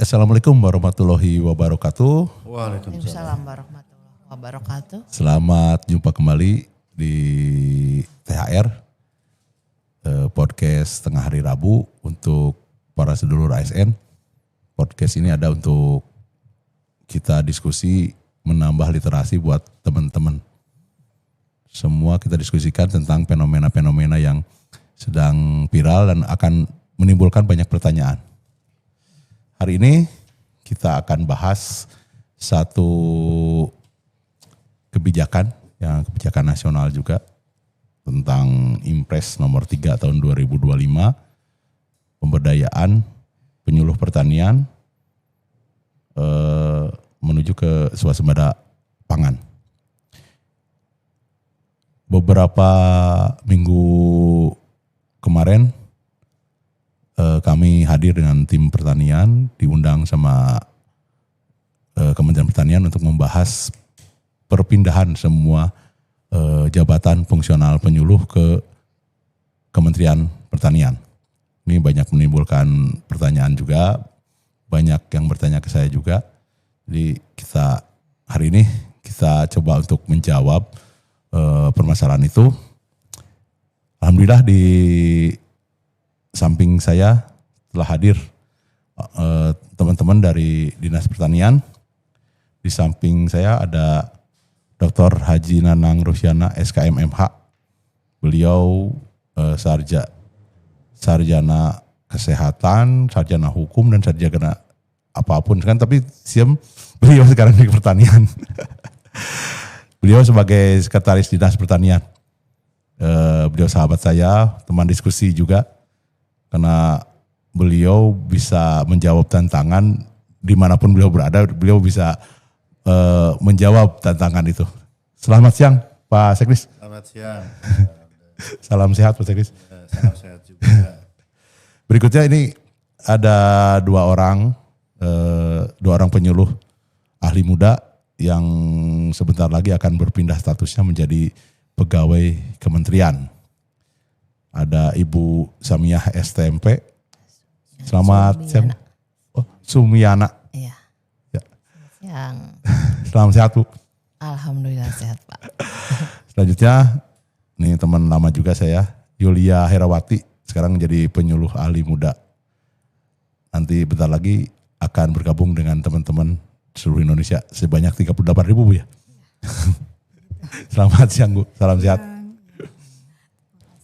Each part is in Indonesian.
Assalamualaikum warahmatullahi wabarakatuh. Waalaikumsalam warahmatullahi wabarakatuh. Selamat jumpa kembali di THR podcast tengah hari Rabu untuk para sedulur ASN. Podcast ini ada untuk kita diskusi menambah literasi buat teman-teman. Semua kita diskusikan tentang fenomena-fenomena yang sedang viral dan akan menimbulkan banyak pertanyaan. Hari ini kita akan bahas satu kebijakan nasional juga tentang Impres nomor 3 tahun 2025, pemberdayaan penyuluh pertanian menuju ke swasembada pangan. Beberapa minggu kemarin kami hadir dengan tim pertanian, diundang sama Kementerian Pertanian untuk membahas perpindahan semua jabatan fungsional penyuluh ke Kementerian Pertanian. Ini banyak menimbulkan pertanyaan juga, banyak yang bertanya ke saya juga. Jadi hari ini kita coba untuk menjawab permasalahan itu. Alhamdulillah di samping saya telah hadir teman-teman dari Dinas Pertanian. Di samping saya ada Dr. Haji Nanang Rusyana SKMMH. Beliau sarjana kesehatan, sarjana hukum dan sarjana apapun kan, tapi beliau sekarang di pertanian. Beliau sebagai sekretaris Dinas Pertanian. Beliau sahabat saya, teman diskusi juga. Karena beliau bisa menjawab tantangan dimanapun beliau berada, beliau bisa menjawab tantangan itu. Selamat siang Pak Seklis. Selamat siang. Salam sehat Pak Seklis. Salam sehat juga. Berikutnya ini ada dua orang penyuluh ahli muda yang sebentar lagi akan berpindah statusnya menjadi pegawai kementerian. Ada Ibu Samiyah STMP. Selamat siang. Sumiana. Iya. Ya. Siang. Selamat sehat Bu. Alhamdulillah sehat Pak. Selanjutnya, nih teman lama juga saya, Yulia Herawati. Sekarang menjadi penyuluh ahli muda. Nanti bentar lagi akan bergabung dengan teman-teman seluruh Indonesia sebanyak 38.000 Bu ya. Selamat siang Bu, salam sehat.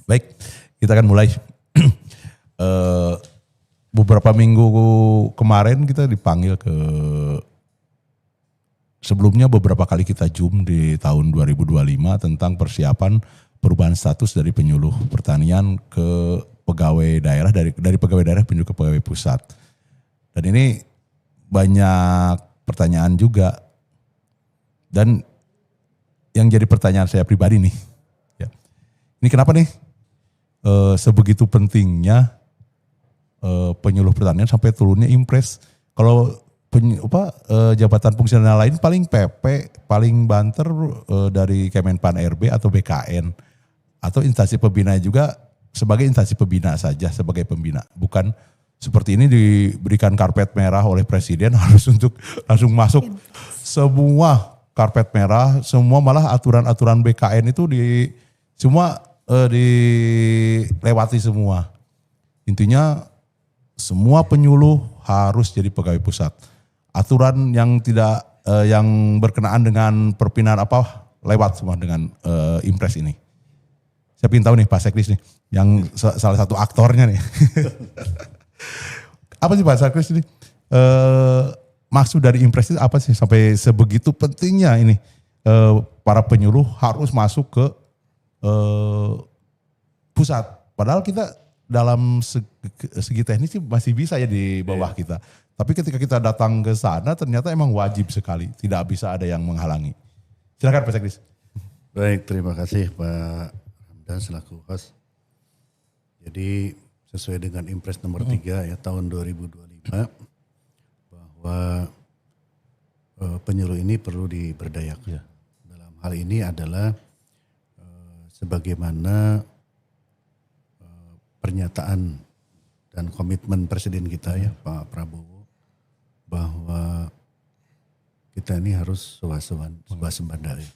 Baik, kita akan mulai. Beberapa minggu kemarin kita dipanggil sebelumnya beberapa kali kita Zoom di tahun 2025 tentang persiapan perubahan status dari penyuluh pertanian ke pegawai daerah, dari pegawai daerah menuju ke pegawai pusat. Dan ini banyak pertanyaan juga. Dan yang jadi pertanyaan saya pribadi nih, ya, ini kenapa nih sebegitu pentingnya penyuluh pertanian sampai turunnya Impres? Kalau jabatan fungsional lain paling PP, paling banter dari Kemenpan RB atau BKN atau instansi pembina juga sebagai instansi pembina saja, sebagai pembina. Bukan seperti ini diberikan karpet merah oleh presiden harus untuk langsung masuk semua karpet merah, semua malah aturan-aturan BKN itu dilewati semua. Intinya semua penyuluh harus jadi pegawai pusat. Aturan yang yang berkenaan dengan perpindahan lewat semua dengan Impres ini. Saya ingin tahu nih Pak Seklis nih, yang salah satu aktornya nih. Apa sih Pak Seklis ini? Maksud dari Impres itu apa sih sampai sebegitu pentingnya ini para penyuluh harus masuk ke pusat. Padahal kita dalam segi teknis masih bisa ya di bawah kita. Tapi ketika kita datang ke sana ternyata emang wajib sekali. Tidak bisa ada yang menghalangi. Silakan Pak Seklis. Baik, terima kasih Pak Hamdan selaku host. Jadi sesuai dengan Impres nomor 3 ya tahun 2025 bahwa penyuluh ini perlu diberdayakan. Ya. Dalam hal ini adalah sebagaimana pernyataan dan komitmen Presiden kita ya Pak Prabowo bahwa kita ini harus swasembada ya.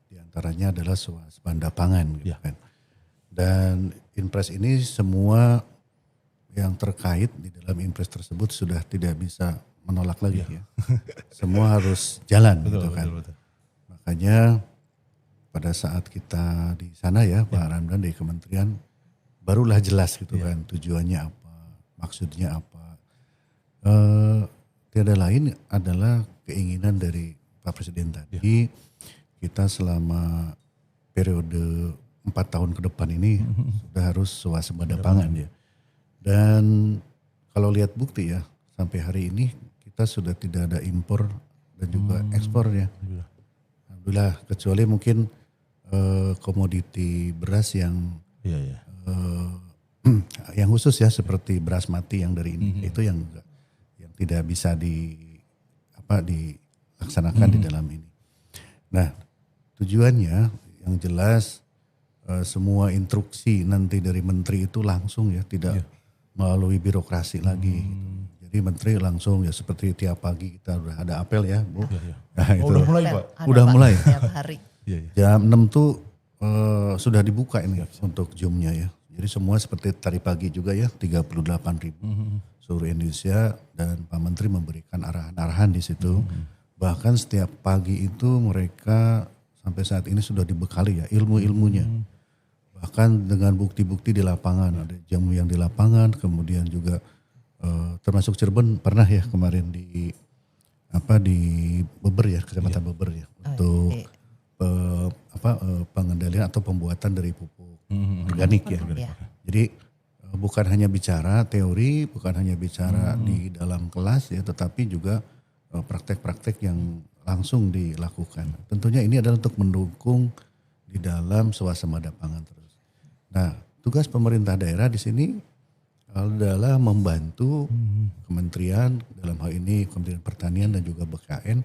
Di antaranya adalah swasembada pangan gitu kan. Dan impres ini semua yang terkait di dalam impres tersebut sudah tidak bisa menolak lagi ya. Semua harus jalan gitu kan. Betul. Makanya pada saat kita di sana ya Pak Ramdan di kementerian barulah jelas gitu kan tujuannya apa, maksudnya apa. Tiada lain adalah keinginan dari Pak Presiden tadi kita selama periode 4 tahun ke depan ini sudah harus swasembada pangan ya. Dan kalau lihat bukti ya sampai hari ini kita sudah tidak ada impor dan juga ekspor ya. Alhamdulillah kecuali mungkin komoditi beras yang yang khusus ya seperti beras mati yang dari ini itu yang tidak bisa dilaksanakan di dalam ini. Nah tujuannya yang jelas semua instruksi nanti dari menteri itu langsung ya tidak melalui birokrasi lagi. Jadi menteri langsung ya seperti tiap pagi kita udah ada apel ya Bu. Nah, itu udah mulai Pak? Udah mulai. Tiap hari. Jam 6 tuh sudah dibuka ini untuk Zoom-nya ya. Jadi semua seperti tadi pagi juga ya 38.000 seluruh Indonesia dan Pak Menteri memberikan arahan-arahan di situ. Bahkan setiap pagi itu mereka sampai saat ini sudah dibekali ya ilmu-ilmunya. Bahkan dengan bukti-bukti di lapangan, ada jamu yang di lapangan, kemudian juga termasuk Cirebon pernah ya kemarin di Beber ya, Kecamatan Beber ya, untuk pengendalian atau pembuatan dari pupuk organik ya. Jadi bukan hanya bicara teori, bukan hanya bicara di dalam kelas ya, tetapi juga praktek-praktek yang langsung dilakukan. Tentunya ini adalah untuk mendukung di dalam swasembada pangan terus. Nah, tugas pemerintah daerah di sini adalah membantu kementerian, dalam hal ini Kementerian Pertanian dan juga BKN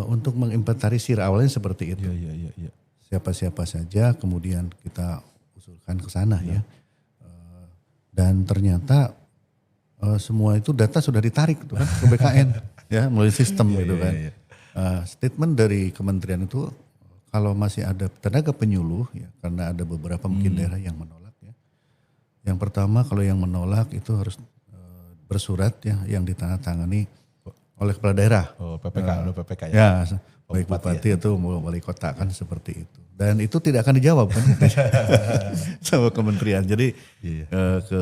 untuk menginventarisir awalnya seperti itu. Siapa-siapa saja kemudian kita usulkan ke sana ya. Dan ternyata semua itu data sudah ditarik tuh kan ke BKN ya melalui sistem gitu kan. Statement dari kementerian itu kalau masih ada tenaga penyuluh ya karena ada beberapa mungkin daerah yang menolak ya. Yang pertama kalau yang menolak itu harus bersurat ya yang ditandatangani oleh kepala daerah. Oh, PPK, PPK ya. Ya, baik bupati atau wali kota kan seperti itu. Dan itu tidak akan dijawab kan sama kementerian. Jadi ke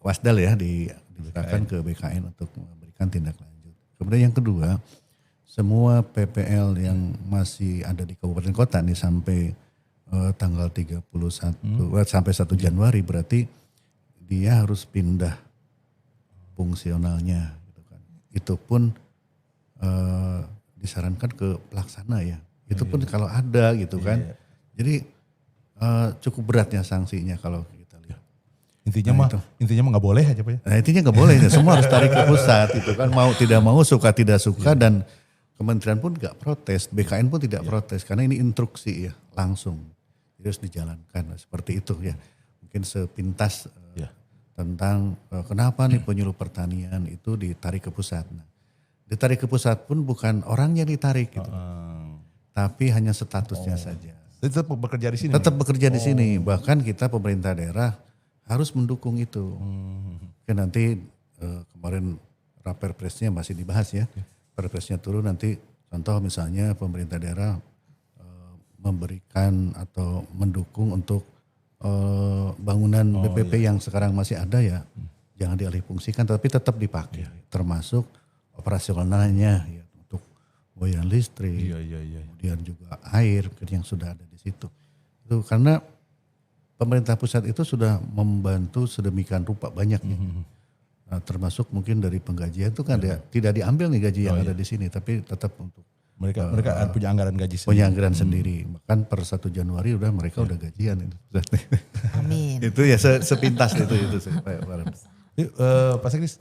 Wasdal ya diserahkan ke BKN untuk memberikan tindak lanjut. Kemudian yang kedua, semua PPL yang masih ada di kabupaten kota nih sampai tanggal 31 sampai 1 Januari berarti dia harus pindah fungsionalnya gitu kan. Itu pun disarankan ke pelaksana ya. Itu pun kalau ada gitu kan. Jadi cukup beratnya sanksinya kalau kita lihat. Intinya mah nggak boleh aja Pak ya. Nah intinya nggak boleh, semua harus tarik ke pusat itu kan, mau tidak mau, suka tidak suka dan kementerian pun nggak protes, BKN pun tidak protes karena ini instruksi ya langsung, jadi harus dijalankan seperti itu ya. Mungkin sepintas tentang kenapa nih penyuluh pertanian itu ditarik ke pusat. Nah, ditarik ke pusat pun bukan orangnya ditarik gitu, tapi hanya statusnya saja. Tetap bekerja di sini. Tetap bekerja di sini, bahkan kita pemerintah daerah harus mendukung itu. Oke, nanti kemarin Raperpresnya masih dibahas ya. Perpresnya turun nanti contoh misalnya pemerintah daerah memberikan atau mendukung untuk bangunan BPP yang sekarang masih ada ya jangan dialih fungsikan tapi tetap dipakai termasuk operasionalnya ya, untuk boyan listrik kemudian juga air yang sudah ada di situ itu karena pemerintah pusat itu sudah membantu sedemikian rupa banyak ya. Nah, termasuk mungkin dari penggajian itu kan tidak diambil nih gaji yang ada di sini, tapi tetap untuk mereka punya anggaran gaji sendiri. Punya anggaran sendiri. Bahkan per 1 Januari mereka udah gajian itu. Amin. Itu ya sepintas itu. Pak Seknis,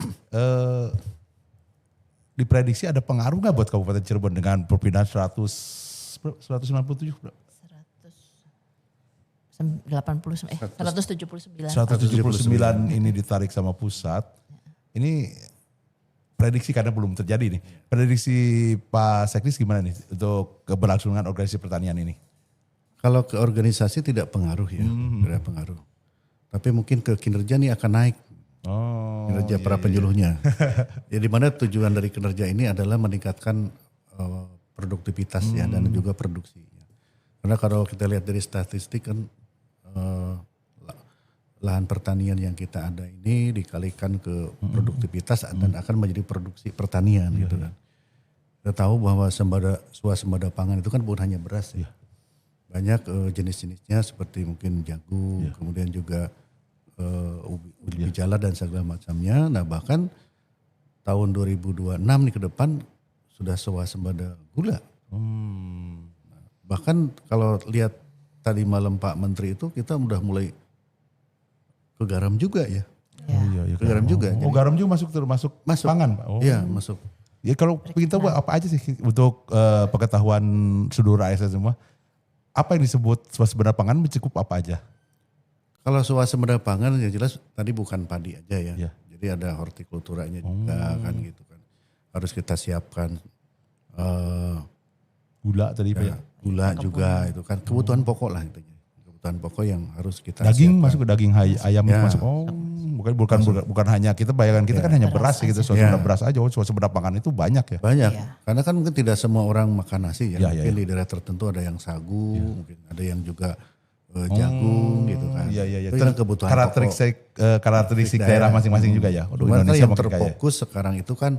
diprediksi ada pengaruh nggak buat Kabupaten Cirebon dengan perpindahan 197? 179 ini ditarik sama pusat. Ini prediksi karena belum terjadi nih. Prediksi Pak Seklis gimana nih untuk keberlangsungan organisasi pertanian ini? Kalau ke organisasi tidak pengaruh ya, tidak pengaruh. Tapi mungkin ke kinerja nih akan naik. Kinerja para penyuluhnya. Ya di mana tujuan dari kinerja ini adalah meningkatkan produktivitas ya dan juga produksi. Karena kalau kita lihat dari statistik kan lahan pertanian yang kita ada ini dikalikan ke produktivitas dan akan menjadi produksi pertanian gitu kan. Kita tahu bahwa swasembada pangan itu kan bukan hanya beras ya. Banyak jenis-jenisnya seperti mungkin jagung, kemudian juga ubi jala dan segala macamnya. Nah bahkan tahun 2026 nih ke depan sudah swasembada gula. Nah, bahkan kalau lihat tadi malam Pak Menteri itu kita udah mulai ke garam juga ya. Ke garam juga. Oh, garam juga masuk pangan Pak? Oh. Iya masuk. Ya kalau kita buat apa aja sih untuk pengetahuan seluruh ASN semua. Apa yang disebut swasembada pangan mencakup apa aja? Kalau swasembada pangan ya jelas tadi bukan padi aja ya. Iya. Jadi ada hortikulturanya juga kan gitu kan. Harus kita siapkan Gula tadi Pak ya? gula juga itu kan kebutuhan pokok lah intinya. Kebutuhan pokok yang harus kita Daging siapkan. masuk ke daging ayam Ya. masuk. Oh, bukan hanya kita bayangkan kita kan hanya beras gitu, swasembada beras aja. Oh, swasembada pangan itu banyak ya. Banyak. Iya. Karena kan mungkin tidak semua orang makan nasi ya. Iya, Mungkin di daerah tertentu ada yang sagu, mungkin ada yang juga jagung gitu kan. Iya. Itu yang kebutuhan pokok. Karakteristik daerah masing-masing juga ya. Aduh, Cuman kan Indonesia yang makin kaya. terfokus sekarang itu kan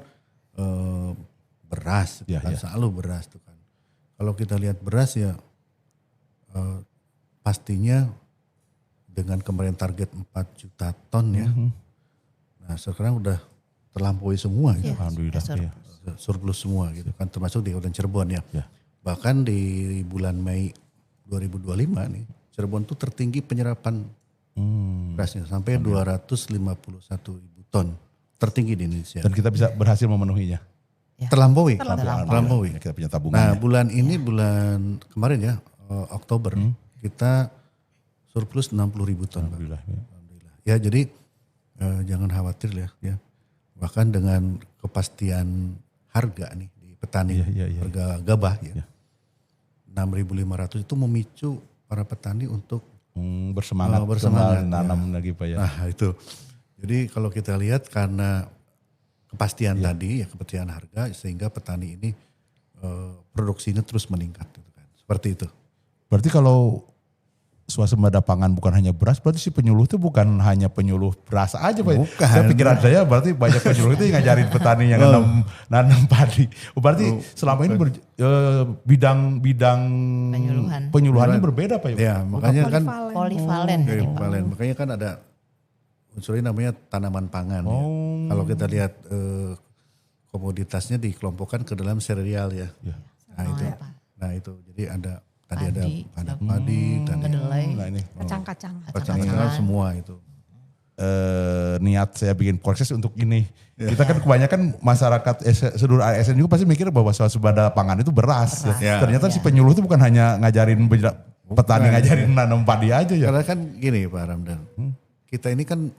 beras, Iya, kan, iya. selalu beras tuh kan. Kalau kita lihat beras ya pastinya dengan kemarin target 4 juta ton ya. Nah sekarang udah terlampaui semua gitu. Alhamdulillah. surplus. Iya. Surplus semua gitu kan termasuk di Kabupaten Cirebon ya. Ya. Bahkan di bulan Mei 2025 nih Cirebon tuh tertinggi penyerapan berasnya sampai 251 ribu ton. Tertinggi di Indonesia. Dan kita bisa berhasil memenuhinya. Terlampaui. Terlampaui. Kita punya tabungan. Nah bulan ini bulan kemarin ya Oktober kita surplus 60 ribu ton. Pak. Alhamdulillah. Ya. Alhamdulillah. Ya jadi jangan khawatir ya. Bahkan dengan kepastian harga nih di petani Iya. harga gabah ya. 6.500 itu memicu para petani untuk Bersemangat, bersemangat, nanam lagi Pak ya. nah itu. Jadi kalau kita lihat karena kepastian tadi ya kepastian harga sehingga petani ini produksinya terus meningkat gitu kan. Seperti itu. Berarti kalau swasembada pangan bukan hanya beras, berarti si penyuluh itu bukan hanya penyuluh beras aja Pak. Bukan. Saya pikiran saya berarti banyak penyuluh itu yang ngajarin petani yang nanam padi. Berarti selama ini bidang penyuluhannya berbeda Pak. Ya makanya kan Polivalen. Polivalen. Makanya kan ada unsurnya namanya tanaman pangan ya. Kalau kita lihat komoditasnya dikelompokkan ke dalam sereal ya. Nah itu jadi ada tadi ada padi, tadi Nah ini Kacang-kacang. kacang semua itu. niat saya bikin podcast untuk ini. Kita kan kebanyakan masyarakat seluruh ASN juga pasti mikir bahwa swasembada pangan itu beras. Ya. Ternyata si penyuluh itu bukan hanya ngajarin petani ngajarin nanam padi aja ya. Karena kan gini Pak Ramdan, kita ini kan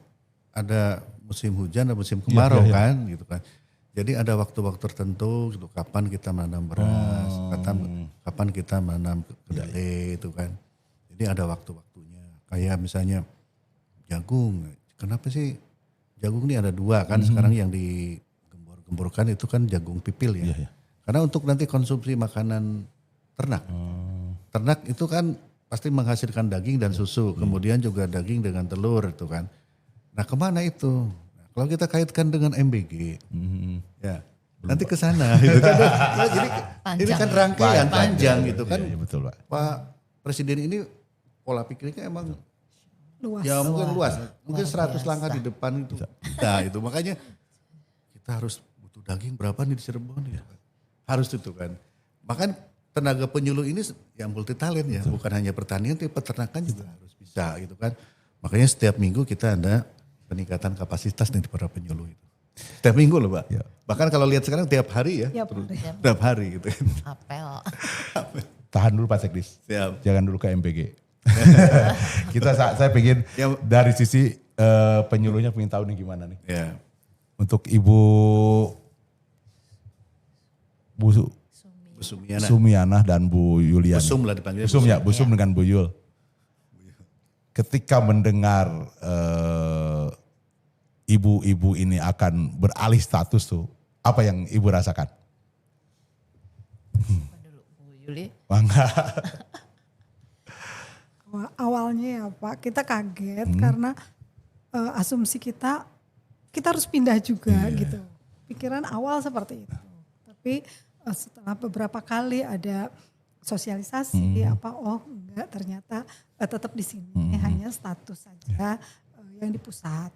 ada musim hujan, ada musim kemarau kan gitu kan. Jadi ada waktu-waktu tertentu gitu, kapan kita menanam beras, kapan kita menanam kedelai itu kan. Jadi ada waktu-waktunya. Kayak misalnya jagung, kenapa sih jagung ini ada dua kan sekarang yang digembor-gemborkan itu kan jagung pipil ya. Karena untuk nanti konsumsi makanan ternak. Ternak itu kan pasti menghasilkan daging dan susu, kemudian juga daging dengan telur itu kan. Nah kemana itu? Kalau kita kaitkan dengan MBG, ya nanti ke sana gitu kan. Ya, jadi ini kan rangkaian panjang gitu kan. Iya, betul Pak. Pak Presiden ini pola pikirnya emang Luas. ya mungkin luas. Mungkin 100 langkah di depan itu. Nah itu makanya kita harus butuh daging berapa nih di Cirebon gitu kan. Harus itu kan. Bahkan tenaga penyuluh ini yang multi talent ya. Bukan hanya pertanian tapi peternakan juga harus bisa gitu kan. Makanya setiap minggu kita ada peningkatan kapasitas nih para penyuluh itu. Setiap minggu loh Pak. Ya. Bahkan kalau lihat sekarang tiap hari ya. Tiap hari gitu. Apel. Tahan dulu Pak Sekdis. Siap. Jangan dulu ke MPG. saya pengen dari sisi penyuluhnya pengen tahu nih gimana nih. Ya. Untuk Ibu Bu Bu Sumiana. Sumiana dan Bu Yuliani. Busum lah dipanggilnya. Busum ya, Busum dengan Bu Yul. Ketika mendengar ibu-ibu ini akan beralih status tuh, apa yang ibu rasakan? Apa dulu Bu Yuli? Bangga. Awalnya ya Pak, kita kaget karena asumsi kita harus pindah juga gitu. Pikiran awal seperti itu. Tapi setelah beberapa kali ada sosialisasi oh enggak, ternyata tetap di sini hanya status saja yang di pusat.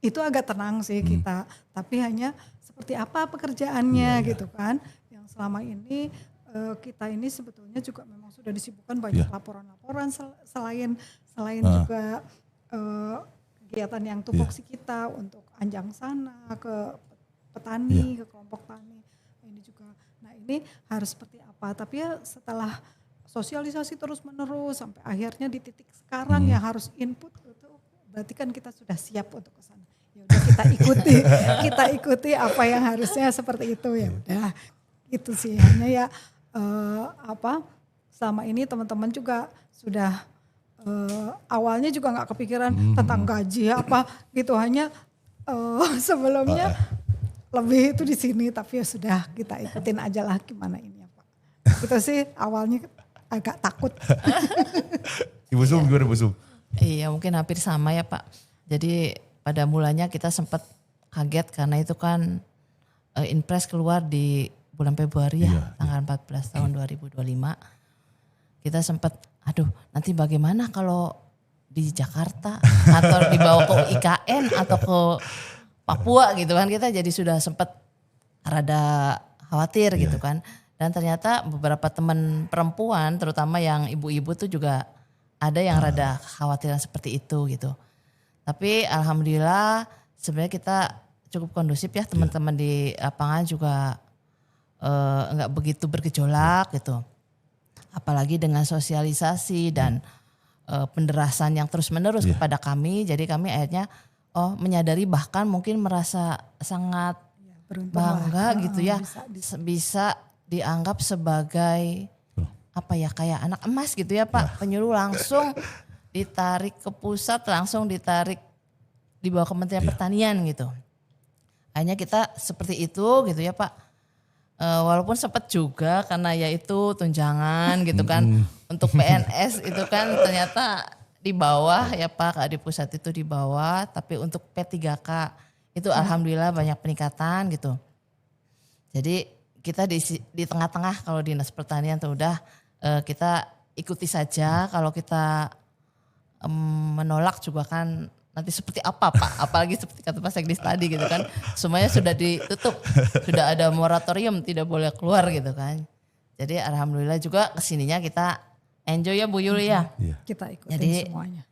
Itu agak tenang sih kita, tapi hanya seperti apa pekerjaannya gitu kan. Yang selama ini kita ini sebetulnya juga memang sudah disibukkan banyak laporan-laporan selain juga kegiatan yang tupoksi kita untuk Anjang sana ke petani, ke kelompok tani. Ini juga, nah ini harus seperti apa? Tapi ya setelah sosialisasi terus menerus sampai akhirnya di titik sekarang yang harus input itu berarti kan kita sudah siap untuk ke sana. Ya udah kita ikuti apa yang harusnya seperti itu ya udah. Itu sih hanya ya selama ini teman-teman juga sudah awalnya juga nggak kepikiran tentang gaji apa gitu, hanya sebelumnya lebih itu di sini, tapi ya sudah kita ikutin aja lah gimana ini ya Pak. Itu sih awalnya agak takut. Ibu Sum gimana Bu Sum? Iya mungkin hampir sama ya Pak. Jadi pada mulanya kita sempat kaget karena itu kan Inpres keluar di bulan Februari tanggal 14 tahun 2025. Kita sempat aduh nanti bagaimana kalau di Jakarta atau dibawa ke IKN atau ke Papua gitu kan, kita jadi sudah sempat rada khawatir gitu kan. Dan ternyata beberapa teman perempuan terutama yang ibu-ibu tuh juga ada yang rada khawatiran seperti itu gitu. Tapi alhamdulillah sebenarnya kita cukup kondusif ya, teman-teman di lapangan juga enggak begitu bergejolak gitu. Apalagi dengan sosialisasi dan penderasan yang terus-menerus kepada kami. Jadi kami akhirnya menyadari bahkan mungkin merasa sangat bangga gitu ya. Bisa dianggap sebagai apa ya kayak anak emas gitu ya Pak. Penyuluh langsung ditarik ke pusat, langsung ditarik di bawah Kementerian Pertanian gitu. Hanya kita seperti itu gitu ya Pak. Walaupun sempat juga karena yaitu tunjangan gitu kan untuk PNS itu kan ternyata di bawah ya Pak, di pusat itu di bawah, tapi untuk P3K itu alhamdulillah banyak peningkatan gitu. Jadi kita di tengah-tengah kalau Dinas Pertanian tuh udah kita ikuti saja, kalau kita menolak juga kan nanti seperti apa Pak, apalagi seperti kata Pak Sekdis tadi gitu kan, semuanya sudah ditutup, sudah ada moratorium tidak boleh keluar gitu kan. Jadi alhamdulillah juga kesininya kita enjoy ya Bu Yuli ya. Kita ikutin jadi, semuanya.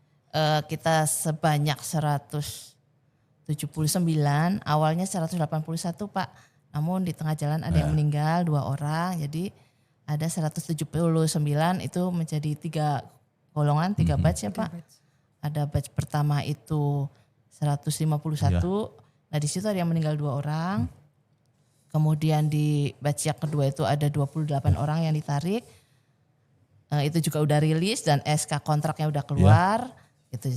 Kita sebanyak 179, awalnya 181 Pak, namun di tengah jalan ada yang meninggal 2 orang, jadi ada 179 itu menjadi 3 golongan, 3 batch ya Pak. Ada batch pertama itu 151, nah di situ ada yang meninggal 2 orang. Kemudian di batch yang kedua itu ada 28 orang yang ditarik. Itu juga udah rilis dan SK kontraknya udah keluar gitu.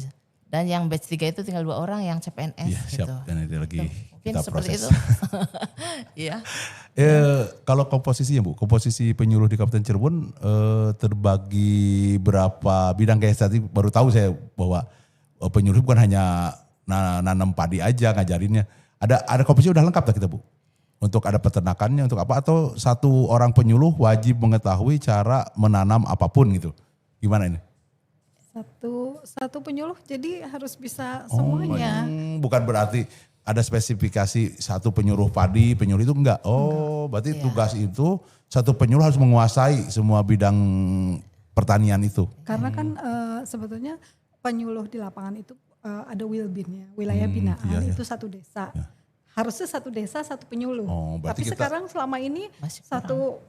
Dan yang batch 3 itu tinggal 2 orang yang CPNS gitu. Siap, dan itu lagi mungkin kita seperti proses. itu. Iya. Kalau komposisinya Bu, komposisi penyuluh di Kabupaten Cirebon terbagi berapa bidang, kayak tadi baru tahu saya bahwa penyuluh bukan hanya nanam padi aja ngajarinnya. Ada komposisi udah lengkap tak kita Bu? Untuk ada peternakannya, untuk apa, atau satu orang penyuluh wajib mengetahui cara menanam apapun gitu. Gimana ini? Satu penyuluh jadi harus bisa semuanya. Bukan berarti ada spesifikasi satu penyuluh padi, penyuluh itu enggak. Berarti tugas itu satu penyuluh harus menguasai semua bidang pertanian itu. Karena kan sebetulnya penyuluh di lapangan itu ada wilbinnya, wilayah binaan itu satu desa. Harusnya satu desa satu penyuluh. Tapi sekarang selama ini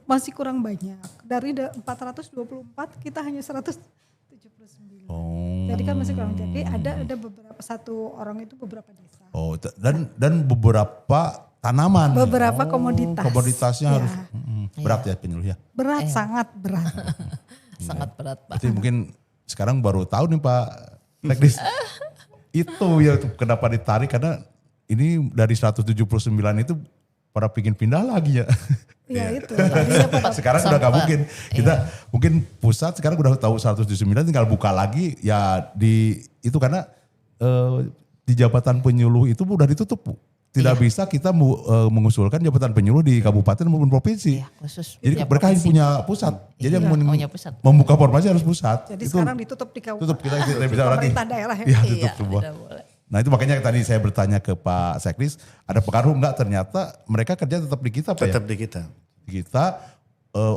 masih kurang banyak. Dari 424 kita hanya 179. Jadi kan masih kurang. Jadi ada beberapa, satu orang itu beberapa desa. Dan beberapa tanaman. Beberapa komoditas. Komoditasnya Ya. harus berat ya penyuluh ya. Berat, sangat berat. Sangat berat Pak. Berarti mungkin sekarang baru tahu nih Pak Teknis. Itu ya kenapa ditarik karena ini dari 179 itu pada pingin pindah lagi ya. Ya itu. Tadinya pada Sekarang udah gak mungkin. Kita mungkin pusat sekarang udah tahu 179 tinggal buka lagi ya di itu karena di jabatan penyuluh itu udah ditutup Bu. Tidak bisa kita mengusulkan jabatan penyuluh di kabupaten maupun provinsi. Iya, khusus Jadi tiap mereka yang provinsi. punya pusat. Jadi yang punya pusat. membuka formasi harus pusat. Jadi Itu sekarang ditutup di kabupaten. tutup kita tidak bisa lagi. Pemerintah daerah ya. Iya, Iya, tutup semua. tidak boleh. Nah itu makanya tadi saya bertanya ke Pak Seklis, ada pengaruh enggak? Ternyata mereka kerja tetap di kita Pak Tetap ya? di kita. Di kita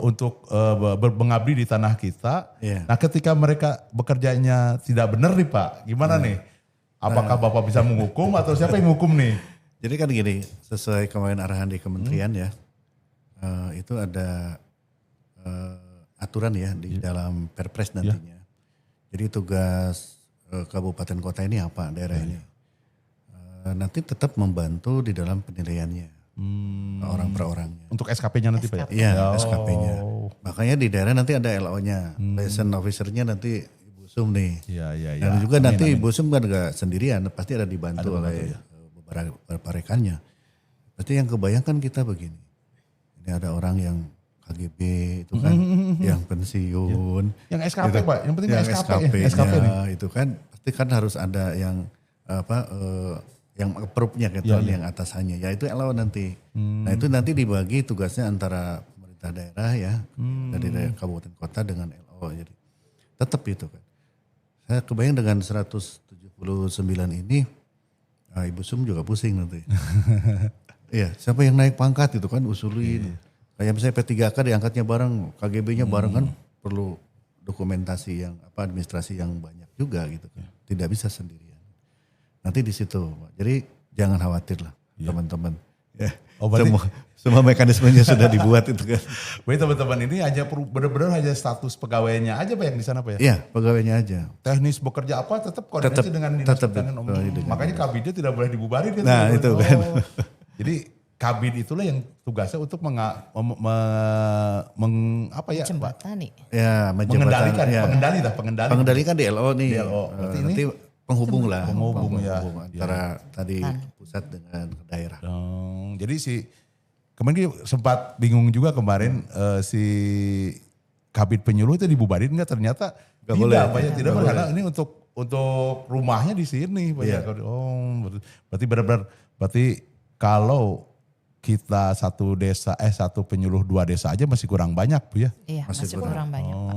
untuk mengabdi di tanah kita. Iya. Nah ketika mereka bekerjanya tidak benar nih Pak, gimana nih? Apakah Bapak bisa menghukum atau siapa yang menghukum nih? Jadi kan gini, sesuai kemarin arahan di kementerian ya, itu ada aturan ya di dalam perpres nantinya. Jadi tugas kabupaten kota ini apa, daerah ini. Nanti tetap membantu di dalam penilaiannya, orang per orangnya. Untuk SKP-nya nanti Pak ya? Iya, Oh. SKP-nya. Makanya di daerah nanti ada LO-nya, liaison officer-nya nanti Ibu Sum nih. Iya, iya, iya. Dan juga Amin, nanti amin. Ibu Sum kan gak sendirian, pasti ada dibantu oleh beberapa rekannya. Berarti yang kebayangkan kita begini, ini ada orang yang KGB itu kan, yang pensiun. Yang SKP Gitu. Pak, yang penting Yang SKP, SKP-nya, SKP nih. itu kan pasti kan harus ada yang yang approve-nya gitu kan, yang atasannya. Ya itu LO nanti. Nah itu nanti dibagi tugasnya antara pemerintah daerah ya, dari daerah kabupaten kota dengan LO. Jadi tetap itu kan. Saya kebayang dengan 179 ini, Ibu Sum juga pusing nanti. Iya, siapa yang naik pangkat itu kan usulin. Kayak misalnya P3K diangkatnya bareng, KGB-nya bareng kan perlu dokumentasi yang administrasi yang banyak juga gitu kan. Tidak bisa sendirian. Nanti di situ, Pak. Jadi jangan khawatir lah teman-teman. Ya. Oh, berarti- Semua mekanismenya sudah dibuat itu kan. Berarti teman-teman ini hanya benar-benar hanya status pegawainya aja Pak yang di sana Pak ya? Iya, pegawainya aja. Teknis bekerja apa tetap koordinasi dengan dinas tetap pertanian Om. dengan- Makanya kabinnya tidak boleh dibubarin kan. Nah, itu kan. Jadi kabin itulah yang tugasnya untuk apa ya Pak? Jembatani. Ya, Mengendalikan, ya. pengendali. Pengendali kan di LO nih. Di LO. Berarti ini Nanti penghubung lah. penghubung ya. Antara tadi pusat dengan daerah. Jadi kemarin sempat bingung juga kemarin si kabin penyuluh itu dibubarin nggak? Ternyata Nggak tidak boleh. Pak ya, tidak Nggak boleh. Karena ini untuk rumahnya di sini Pak ya. Oh, berarti benar-benar berarti kalau kita satu penyuluh 2 desa aja masih kurang banyak Bu ya. Iya, masih kurang banyak Pak.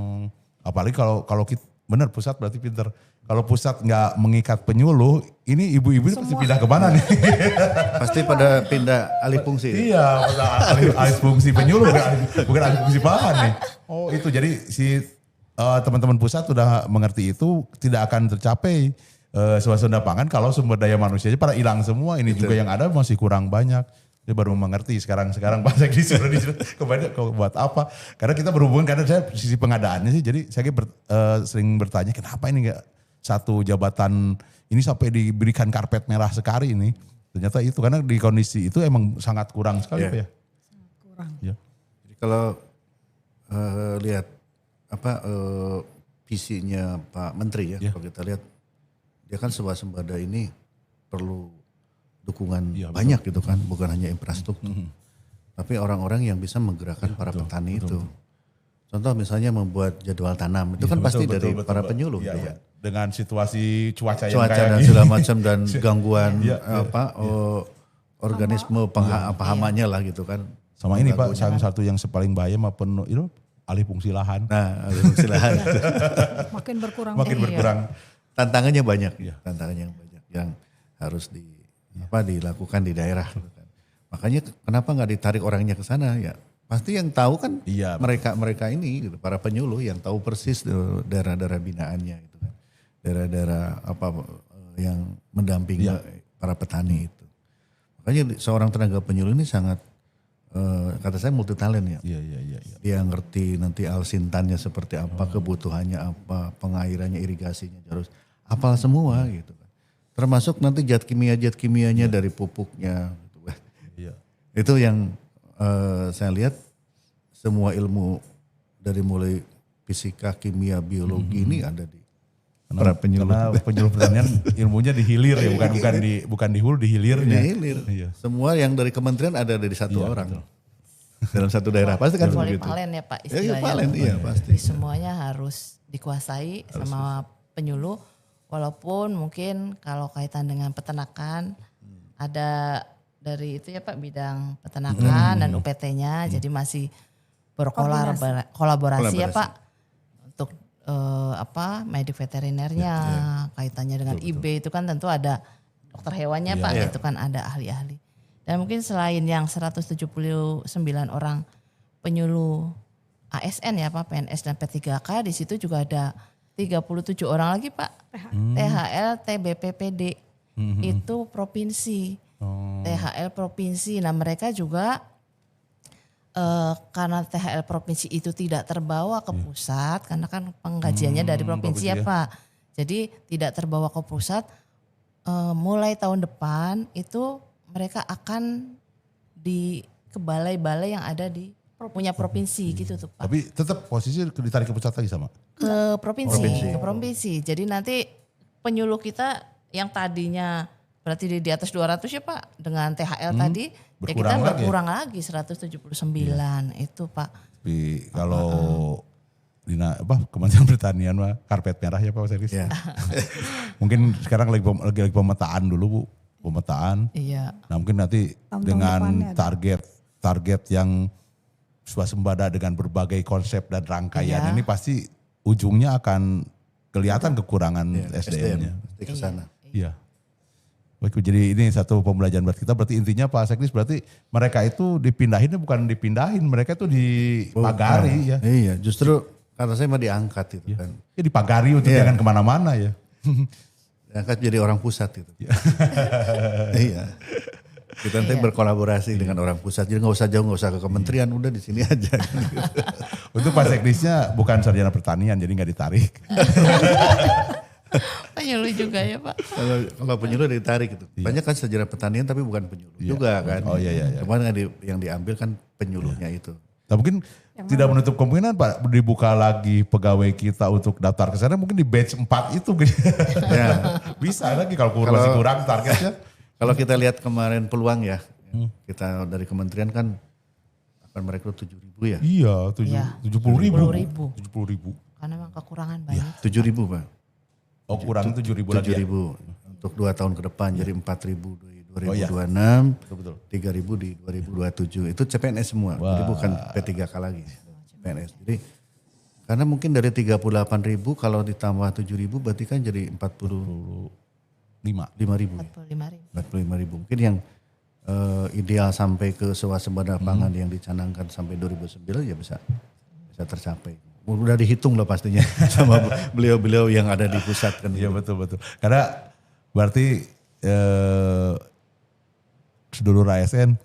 Apalagi kalau kita benar pusat berarti pinter. Kalau pusat nggak mengikat penyuluh, ini ibu-ibu itu pasti pindah kemana nih? Pasti pada pindah alih fungsi. Iya, alih fungsi penyuluh bukan alih fungsi bahan nih. Oh itu jadi si teman-teman pusat sudah mengerti itu tidak akan tercapai swasembada pangan kalau sumber daya manusianya pada hilang semua. Ini juga yang ada masih kurang banyak. Dia baru mengerti sekarang Pak Sekdi sudah kembali buat apa? Karena kita berhubungan karena saya sisi pengadaannya sih. Jadi saya sering bertanya kenapa ini enggak satu jabatan ini sampai diberikan karpet merah sekali ini. Ternyata itu karena di kondisi itu emang sangat kurang sekali Pak ya. Kurang. Ya. Jadi kalau lihat visinya Pak Menteri ya, kalau kita lihat dia kan swasembada ini perlu dukungan banyak gitu kan, bukan hanya infrastruktur. Tapi orang-orang yang bisa menggerakkan para petani itu. Contoh misalnya membuat jadwal tanam, itu kan pasti dari para penyuluh. Iya, gitu iya. kan. Dengan situasi cuaca yang Cuaca kayak dan gini. segala macam dan gangguan Iya, organisme pahamannya lah gitu kan. Sama ini Pak, salah satu yang paling bahaya mah itu alih fungsi lahan. Nah, silakan. Makin berkurang. Makin berkurang. Tantangannya banyak, tantangannya yang banyak yang harus dilakukan di daerah. Gitu kan. Makanya kenapa nggak ditarik orangnya ke sana ya? Pasti yang tahu kan mereka ini, gitu, para penyuluh yang tahu persis daerah-daerah binaannya, gitu kan, daerah-daerah yang mendampingi para petani itu. Makanya seorang tenaga penyuluh ini sangat kata saya multi talent ya. Iya. Dia ngerti nanti alsintannya seperti apa, kebutuhannya apa, pengairannya, irigasinya harus hafal semua gitu kan. Termasuk nanti zat kimianya dari pupuknya gitu kan. Iya. Itu yang saya lihat semua ilmu dari mulai fisika, kimia, biologi ini ada di para penyuluh. Karena penyuluh pertanian ilmunya di hilir ya, bukan di hulu, di hilirnya. Di hilir. Iya. Semua yang dari kementerian ada dari satu orang. Betul. Dalam satu daerah pasti kan begitu. Polipalen ya Pak Ya, istilahnya. palen, iya pasti. Jadi semuanya harus dikuasai sama penyuluh. Walaupun mungkin kalau kaitan dengan peternakan ada dari itu ya Pak bidang peternakan dan UPT-nya, jadi masih berkolaborasi ya Pak untuk medik veterinernya, kaitannya dengan IB itu kan tentu ada dokter hewannya Pak, itu kan ada ahli-ahli. Dan mungkin selain yang 179 orang penyuluh ASN ya Pak, PNS dan P3K, di situ juga ada 37 orang lagi Pak, THL, TBPPD, itu provinsi, THL provinsi. Nah mereka juga karena THL provinsi itu tidak terbawa ke pusat, karena kan penggajiannya dari provinsi ya Pak, jadi tidak terbawa ke pusat. Mulai tahun depan itu mereka akan ke balai-balai yang ada di punya provinsi gitu tuh Pak. Tapi tetap posisi ditarik ke pusat lagi sama? Ke provinsi. Jadi nanti penyuluh kita yang tadinya berarti di atas 200 ya Pak, dengan THL tadi ya kita berkurang lagi 179 itu Pak. Tapi kalau Kementerian Pertanian mah karpet merah ya Pak Servis. Ya. Mungkin sekarang lagi pemetaan dulu Bu, pemetaan. Iya. Nah mungkin nanti dengan target yang swasembada dengan berbagai konsep dan rangkaian ini pasti ujungnya akan kelihatan kekurangan SDM-nya. Ke sana. Iya. Baik, jadi ini satu pembelajaran buat kita. Berarti intinya Pak Seklis, berarti mereka itu dipindahinnya bukan dipindahin, mereka itu dipagari ya. Iya, justru kata saya mah diangkat itu kan. Ya dipagari untuk jangan kemana-mana ya. Diangkat jadi orang pusat itu. Iya. Kita nanti berkolaborasi dengan orang pusat, jadi nggak usah jauh, nggak usah ke kementerian, udah di sini aja. Untuk Pak Seklisnya bukan sarjana pertanian, jadi nggak ditarik. Penyuluh juga ya Pak. Kalau penyuluh ditarik itu. Banyak kan sarjana pertanian tapi bukan penyuluh juga kan. Oh iya. Kemarin yang diambil kan penyuluhnya itu. Nah, mungkin tidak menutup kemungkinan Pak dibuka lagi pegawai kita untuk daftar ke sana mungkin di batch 4 itu. Ya. Bisa lagi kalau masih kurang targetnya. Kalau kita lihat kemarin peluang ya, kita dari kementerian kan akan merekrut 7.000 ya. Iya, 70.000. 70.000. Karena memang kekurangan banyak. 7.000 Pak. Oh kurang 7.000 lagi. 7.000 untuk 2 tahun ke depan, jadi 4.000 di 2026, 3.000 di 2027. Itu CPNS semua, jadi bukan P3K lagi, CPNS. Jadi karena mungkin dari 38.000 kalau ditambah 7.000 berarti kan jadi 45.000. 45.000. Mungkin yang ideal sampai ke swasembada pangan yang dicanangkan sampai 2009 ya bisa tercapai. Udah dihitung lah pastinya sama beliau-beliau yang ada di pusat kan. Iya betul. Karena berarti sedulur ASN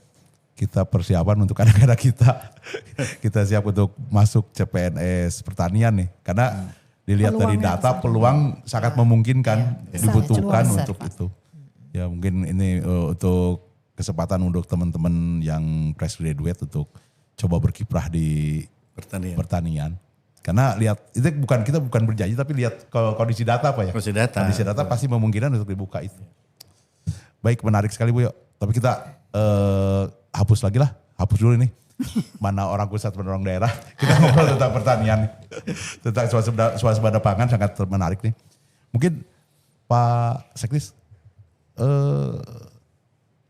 kita persiapan untuk anak-anak kita siap untuk masuk CPNS pertanian nih. Karena dilihat dari data peluang sangat memungkinkan dibutuhkan untuk itu. Ya mungkin ini untuk kesempatan untuk teman-teman yang fresh graduate untuk coba berkiprah di pertanian. Karena lihat itu kita bukan berjanji tapi lihat kondisi data Pak ya. Kondisi data pasti memungkinkan untuk dibuka itu. Baik, menarik sekali Bu. Tapi kita hapus dulu ini. Mana orang pusat, mana orang daerah. Kita ngobrol tentang pertanian. Tentang swasembada pangan sangat menarik nih. Mungkin Pak Seklis,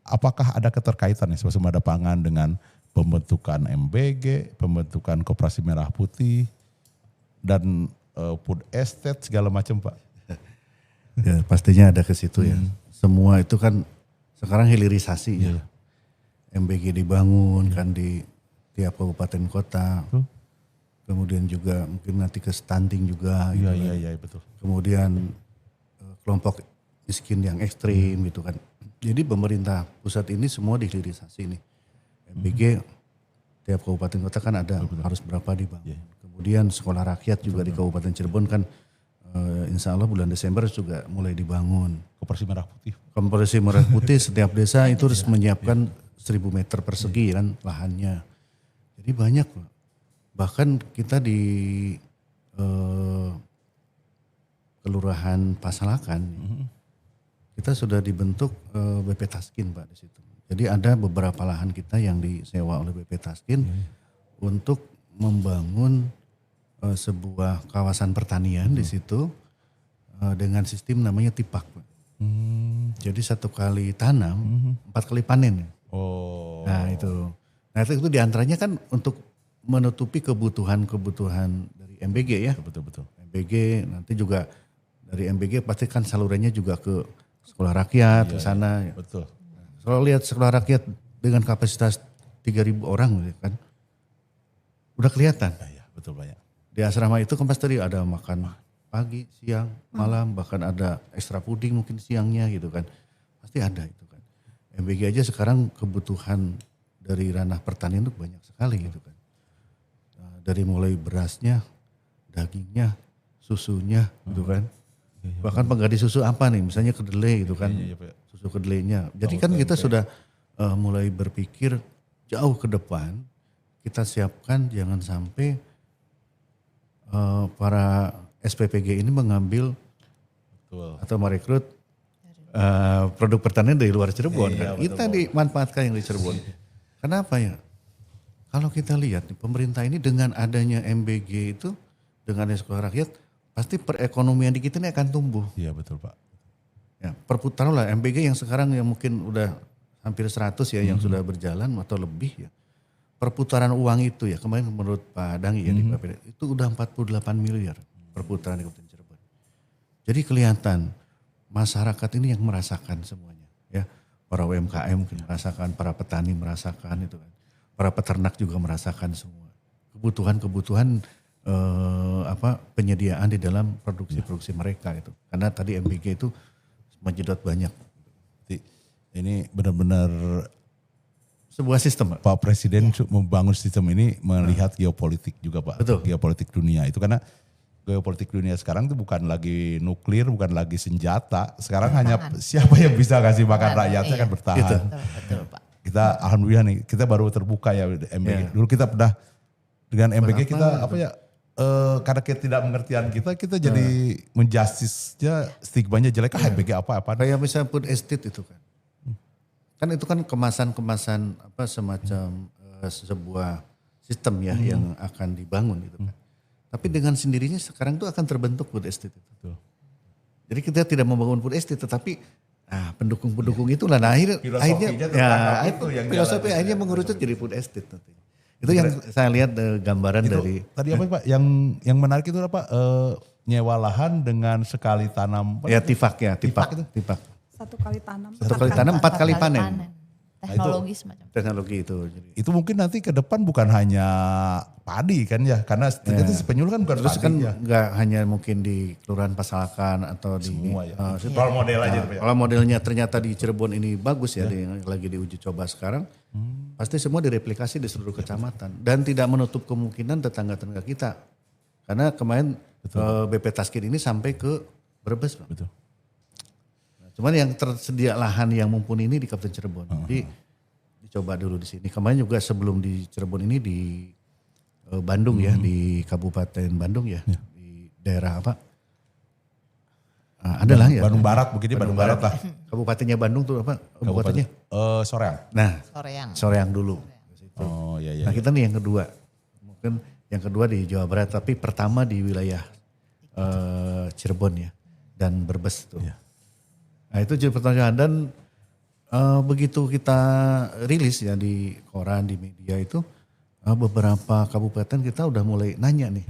apakah ada keterkaitan swasembada pangan dengan pembentukan MBG, pembentukan Koperasi Merah Putih, dan food estate segala macam Pak? Ya pastinya ada ke situ ya. Semua itu kan sekarang hilirisasi ya. MBG dibangun kan di tiap kabupaten kota. Kemudian juga mungkin nanti ke stunting juga. Iya betul. Kemudian kelompok miskin yang ekstrim gitu kan. Jadi pemerintah pusat ini semua dihilirisasi nih. MBG tiap kabupaten kota kan ada harus berapa dibangun. Kemudian sekolah rakyat juga di Kabupaten Cirebon kan insya Allah bulan Desember juga mulai dibangun. Koperasi Merah Putih. Koperasi Merah Putih setiap desa itu harus menyiapkan 1000 meter persegi kan lahannya. Jadi banyak Pak. Bahkan kita di Kelurahan Pasalakan, kita sudah dibentuk BP Taskin Pak di situ. Jadi ada beberapa lahan kita yang disewa oleh BP Taskin untuk membangun sebuah kawasan pertanian di situ dengan sistem namanya tipak Pak. Jadi 1 kali tanam, 4 kali panen. Oh. Nah itu diantaranya kan untuk menutupi kebutuhan dari MBG ya. Betul. MBG nanti juga dari MBG pasti kan salurannya juga ke sekolah rakyat ke sana. Ya. Betul. Kalau lihat sekolah rakyat dengan kapasitas 3.000 orang gitu kan, udah kelihatan. Ya, betul banyak. Di asrama itu kan pasti ada makan pagi, siang, malam, bahkan ada ekstra puding mungkin siangnya gitu kan. Pasti ada itu kan. MBG aja sekarang kebutuhan dari ranah pertanian itu banyak sekali gitu kan. Nah, dari mulai berasnya, dagingnya, susunya gitu kan. Bahkan pengganti susu apa nih, misalnya kedelai gitu kan. Susu kedelainya. Jadi kan kita sudah mulai berpikir jauh ke depan, kita siapkan jangan sampai para SPPG ini mengambil atau merekrut produk pertanian dari luar Cirebon. Kan. Kita dimanfaatkan yang di Cirebon. Kenapa ya? Kalau kita lihat nih, pemerintah ini dengan adanya MBG itu, dengan sekolah rakyat, pasti perekonomian di kita ini akan tumbuh. Iya betul Pak. Ya, perputaran lah MBG yang sekarang yang mungkin udah hampir 100 ya yang sudah berjalan atau lebih ya. Perputaran uang itu ya kemarin menurut Pak Dangi ya di Bapeda, itu udah 48 miliar perputaran di Kabupaten Cirebon. Jadi kelihatan masyarakat ini yang merasakan semuanya ya. Para UMKM mungkin merasakan, para petani merasakan itu kan. Para peternak juga merasakan semua. Kebutuhan penyediaan di dalam produksi-produksi mereka itu. Karena tadi MBG itu menjedot banyak. Ini benar-benar sebuah sistem Pak. Pak Presiden membangun sistem ini melihat geopolitik juga Pak. Betul. Geopolitik dunia itu karena geopolitik dunia sekarang itu bukan lagi nuklir, bukan lagi senjata. Sekarang hanya siapa yang bisa kasih makan rakyatnya kan bertahan. Gitu. Betul Pak. Kita alhamdulillah nih, kita baru terbuka ya MBG. Dulu kita pernah dengan MBG kita karena ketidakmengertian kita jadi menjustisnya stigmanya jelek. MBG apa-apa. Kayak misalnya food estate itu kan. Kan itu kan kemasan-kemasan semacam sebuah sistem ya yang akan dibangun gitu kan. Tapi dengan sendirinya sekarang itu akan terbentuk food estate itu. Betul. Jadi kita tidak membangun food estate tetapi pendukung-pendukung itulah akhirnya filosofi akhirnya mengerucut jadi food estate nanti. Itu yang saya lihat gambaran itu, dari tadi apa Pak? Yang menarik itu apa? Nyewa lahan dengan sekali tanam. Ya tipak. 1 kali tanam. 1 kali tanam 4 kali panen. Teknologi semacam. Teknologi itu. Itu mungkin nanti ke depan bukan hanya padi kan ya, karena ternyata si penyuluh kan bukan terus padi kan ya. nggak hanya mungkin di Kelurahan Pasalakan atau di Semua ya. Role model aja. Kalau modelnya ternyata di Cirebon ini bagus ya, lagi diuji coba sekarang, pasti semua direplikasi di seluruh kecamatan dan tidak menutup kemungkinan tetangga-tetangga kita. Karena kemarin BP Taskin ini sampai ke Brebes Pak. Betul. Cuman yang tersedia lahan yang mumpuni ini di Kabupaten Cirebon. Jadi dicoba dulu di sini. Kemarin juga sebelum di Cirebon ini di Bandung ya, di Kabupaten Bandung ya, di daerah apa? Adalah ya. Bandung Barat begini, Bandung Barat lah. Kabupatennya Bandung tuh apa? Kabupatennya? Soreang. Nah, Soreang. Soreang dulu. Oh iya. Nah kita nih yang kedua. Mungkin yang kedua di Jawa Barat, tapi pertama di wilayah Cirebon ya. Dan Brebes tuh. Iya. Nah itu jadi pertanyaan dan begitu kita rilis ya di koran, di media itu beberapa kabupaten kita udah mulai nanya nih.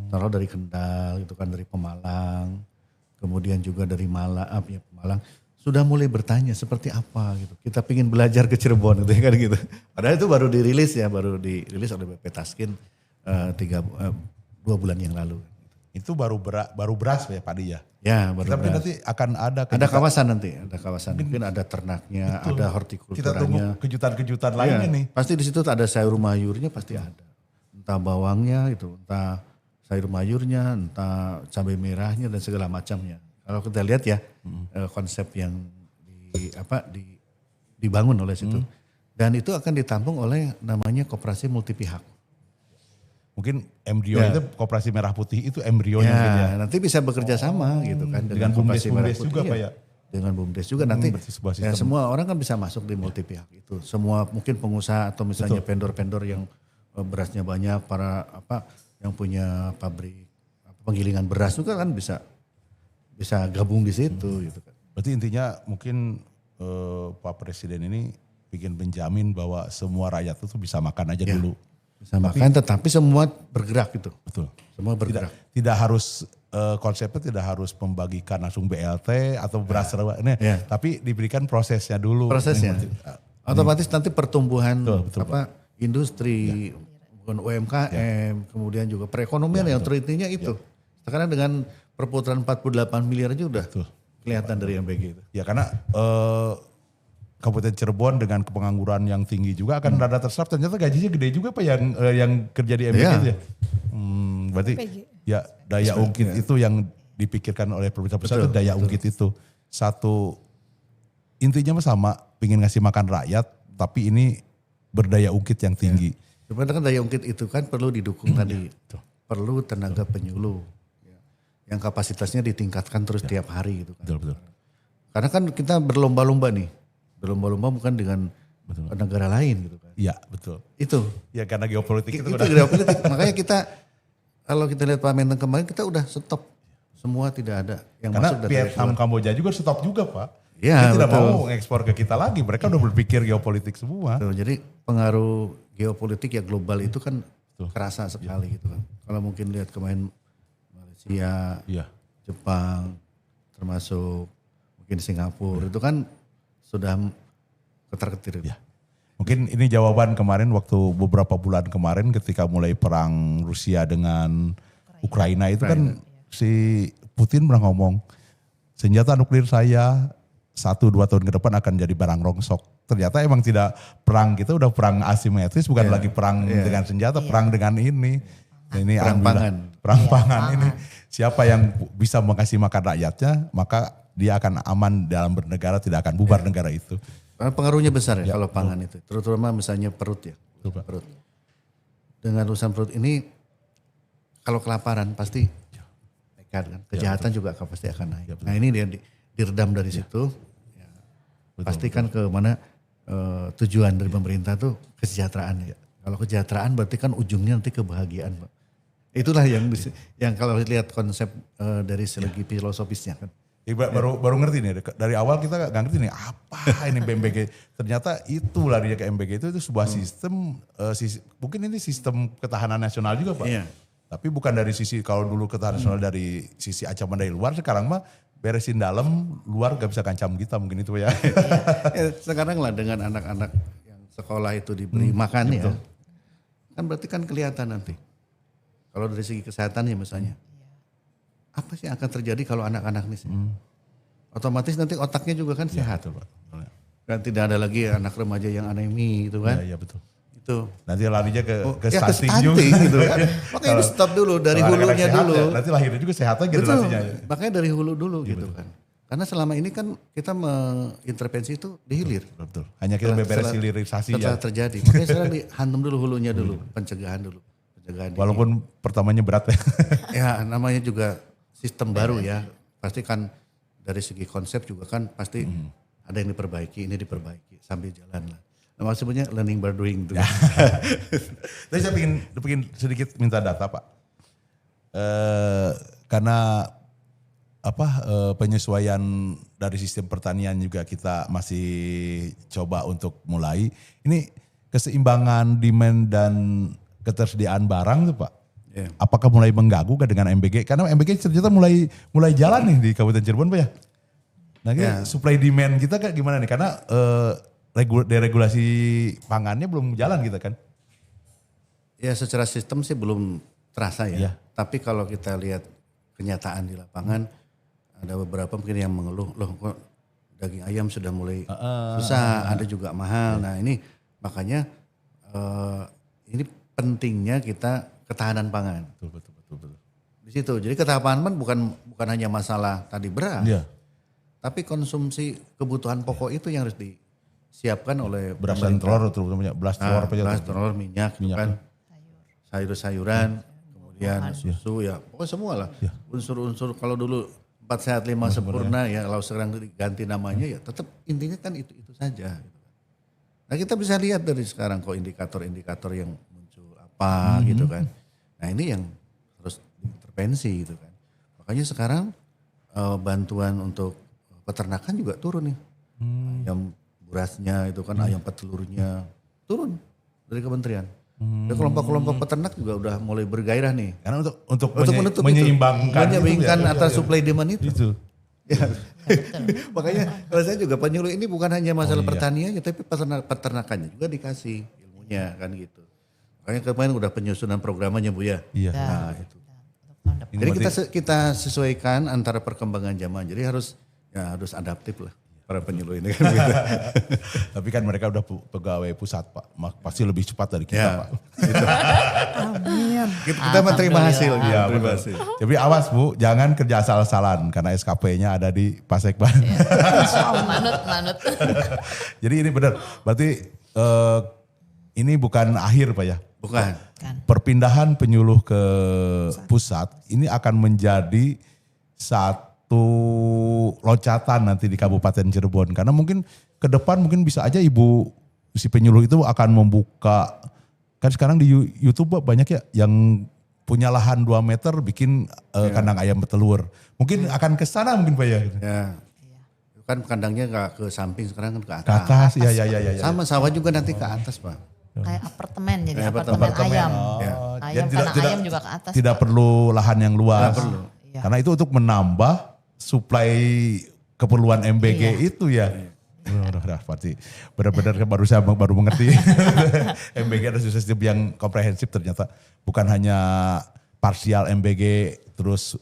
Taruh dari Kendal gitu kan, dari Pemalang, kemudian juga dari Pemalang. Sudah mulai bertanya seperti apa gitu. Kita pingin belajar ke Cirebon gitu kan gitu. Padahal itu baru dirilis oleh BP Taskin 2 bulan yang lalu. Itu baru beras ya padi ya. Ya baru Tapi nanti akan ada kawasan nanti, mungkin ada ternaknya, ada hortikulturanya. Kita tunggu kejutan-kejutan lainnya nih. Pasti di situ ada sayur mayurnya pasti ada. Entah bawangnya itu, entah sayur mayurnya, entah cabai merahnya dan segala macamnya. Kalau kita lihat ya konsep yang dibangun oleh situ. Dan itu akan ditampung oleh namanya koperasi multi pihak. Mungkin embrio itu koperasi merah putih itu embrionya mungkin ya. Nanti bisa bekerja sama gitu kan Dengan BUMDes juga Pak ya. Dengan BUMDes juga nanti sebuah semua orang kan bisa masuk di multi pihak itu. Semua mungkin pengusaha atau misalnya vendor-vendor yang berasnya banyak, para yang punya pabrik penggilingan beras juga kan bisa gabung di situ gitu kan. Berarti intinya mungkin Pak Presiden ini bikin penjamin bahwa semua rakyat itu bisa makan aja dulu. Bisa makan tetapi semua bergerak gitu. Betul. Semua bergerak. Tidak harus konsepnya tidak harus membagikan langsung BLT atau beras tapi diberikan prosesnya dulu. Prosesnya. Otomatis nanti pertumbuhan betul, industri, UMKM, kemudian juga perekonomian yang terintinya itu. Sekarang dengan perputaran 48 miliar aja udah kelihatan dari MBG itu. Ya karena Kabupaten Cirebon dengan pengangguran yang tinggi juga akan rada terserap. Ternyata gajinya gede juga Pak yang kerja di MBG itu ya. Berarti ya daya ungkit itu yang dipikirkan oleh pemerintah pusat itu daya ungkit itu. Satu intinya sama, pingin ngasih makan rakyat tapi ini berdaya ungkit yang tinggi. Sebenarnya kan daya ungkit itu kan perlu didukung tadi. Perlu tenaga penyuluh. Yang kapasitasnya ditingkatkan terus tiap hari gitu kan. Betul. Karena kan kita berlomba-lomba nih. Berlomba-lomba bukan dengan negara lain gitu kan. Iya betul. Itu. Ya karena geopolitik itu udah. Geopolitik. Makanya kita kalau kita lihat Pak Menteng kemarin kita udah stop. Semua tidak ada yang karena masuk dari Vietnam, Kamboja juga stop juga Pak. Ya, dia tidak mau ekspor ke kita lagi. Mereka udah berpikir geopolitik semua. Betul, jadi pengaruh geopolitik ya global itu kan kerasa sekali gitu kan. Kalau mungkin lihat kemarin Malaysia, Jepang, termasuk mungkin Singapura itu kan sudah ketar-ketir. Ya. Mungkin ini jawaban kemarin waktu beberapa bulan kemarin ketika mulai perang Rusia dengan Ukraina itu kan si Putin pernah ngomong senjata nuklir saya 1-2 tahun ke depan akan jadi barang rongsok. Ternyata emang tidak perang kita udah perang asimetris bukan lagi perang dengan senjata, perang dengan ini. Ini perang pangan. Perang pangan ini. Siapa yang bisa mengasih makan rakyatnya maka dia akan aman dalam bernegara, tidak akan bubar negara itu. Karena pengaruhnya besar ya kalau pangan itu. Terutama misalnya perut ya. Perut. Dengan urusan perut ini kalau kelaparan pasti nekat kan. Kejahatan juga pasti akan naik. Nah ini dia diredam dari situ. Ya, pastikan ke mana tujuan dari pemerintah tuh kesejahteraan ya. Kalau kesejahteraan berarti kan ujungnya nanti kebahagiaan Pak. Itulah yang kalau lihat konsep dari segi filosofisnya kan. Baru ngerti nih, dari awal kita gak ngerti nih apa ini BMBG. Ternyata itu larinya ke MBG itu sebuah sistem, mungkin ini sistem ketahanan nasional juga Pak. Iya. Tapi bukan dari sisi, kalau dulu ketahanan nasional dari sisi ancaman dari luar, sekarang mah beresin dalam, luar gak bisa kancam kita mungkin itu ya. Sekarang lah dengan anak-anak yang sekolah itu diberi makan ya. Kan berarti kan kelihatan nanti. Kalau dari segi kesehatan ya misalnya. Apa sih yang akan terjadi kalau anak-anak ini otomatis nanti otaknya juga kan sehat. Betul, Pak. Kan tidak ada lagi anak remaja yang anemi gitu kan. Iya betul. Itu. Nanti larinya ke stunting juga. gitu kan. Makanya itu stop dulu dari hulunya dulu. Ya, nanti lahirnya juga sehatnya generasinya. Makanya dari hulu dulu gitu kan. Karena selama ini kan kita mengintervensi itu di hilir. Betul. Hanya kita beberes hilirisasi setelah terjadi. Makanya sekarang dihantam dulu hulunya dulu. Pencegahan dulu. Walaupun pertamanya berat ya. Ya namanya juga sistem baru ya. Pasti kan dari segi konsep juga kan pasti ada yang diperbaiki, ini diperbaiki sambil jalan lah. Nah, maksudnya learning by doing itu. Ya. Tapi saya pengen sedikit minta data Pak. Karena penyesuaian dari sistem pertanian juga kita masih coba untuk mulai. Ini keseimbangan demand dan ketersediaan barang tuh Pak. Yeah. Apakah mulai mengganggu kan dengan MBG? Karena MBG ternyata mulai jalan nih di Kabupaten Cirebon Pak ya. Nah supply demand kita kan gimana nih? Karena deregulasi pangannya belum jalan gitu kan. Ya secara sistem sih belum terasa ya. Yeah. Tapi kalau kita lihat kenyataan di lapangan ada beberapa mungkin yang mengeluh loh kok daging ayam sudah mulai susah, ada juga mahal. Nah ini makanya ini pentingnya kita ketahanan pangan. Betul. Di situ. Jadi ketahanan pangan bukan hanya masalah tadi beras. Yeah. Tapi konsumsi kebutuhan pokok itu yang harus disiapkan oleh Beras dan telur terutama beras telur apa beras, telur, minyak, gitu kan, sayur-sayuran, kemudian susu ya, pokoknya semua lah. Unsur-unsur kalau dulu 4 sehat 5 sempurna ya, kalau sekarang diganti namanya ya tetap intinya kan itu saja. Gitu. Nah kita bisa lihat dari sekarang kok indikator-indikator yang muncul apa gitu kan. Nah ini yang harus diintervensi gitu kan. Makanya sekarang bantuan untuk peternakan juga turun nih. Ayam berasnya itu kan, ayam petelurnya turun dari kementerian. Dan kelompok-kelompok peternak juga udah mulai bergairah nih. Karena untuk menutup menyeimbangkan antara supply demand itu. Ya. Betul. Makanya kalau saya juga penyuluh ini bukan hanya masalah pertaniannya, tapi peternakannya juga dikasih ilmunya kan gitu. Makanya kemarin udah penyusunan programnya Bu ya. Iya. Nah itu. Untuk Jadi kita sesuaikan antara perkembangan zaman. Jadi harus adaptif lah para penyuluh ini kan gitu. Tapi kan mereka udah pegawai pusat Pak, pasti lebih cepat dari kita Ya. Pak. Gitu. Amin. Kita menerima hasil. Alhamdulillah. Iya, Terima betul. kasih. Tapi awas Bu, jangan kerja asal-asalan karena SKP-nya ada di Pasekban. manut. Jadi ini benar, berarti ini bukan akhir Pak ya? Bukan. Kan. Perpindahan penyuluh ke pusat ini akan menjadi satu loncatan nanti di Kabupaten Cirebon. Karena mungkin ke depan mungkin bisa aja si penyuluh itu akan membuka, kan sekarang di YouTube banyak ya yang punya lahan 2 meter bikin kandang ayam petelur. Mungkin akan ke sana mungkin Pak ya. Ya. Kan kandangnya nggak ke samping, sekarang kan ke Ke atas. atas, ya. Sama sawah juga nanti ke atas Pak. Kayak apartemen, jadi Kayak apartemen ayam. Ya. Ayam, Jadi karena ayam juga ke atas. Tidak perlu lahan yang luas. Tidak perlu. Iya. Karena itu untuk menambah suplai keperluan MBG itu ya. Udah pasti benar-benar baru mengerti. MBG ada sistem yang komprehensif ternyata. Bukan hanya parsial MBG terus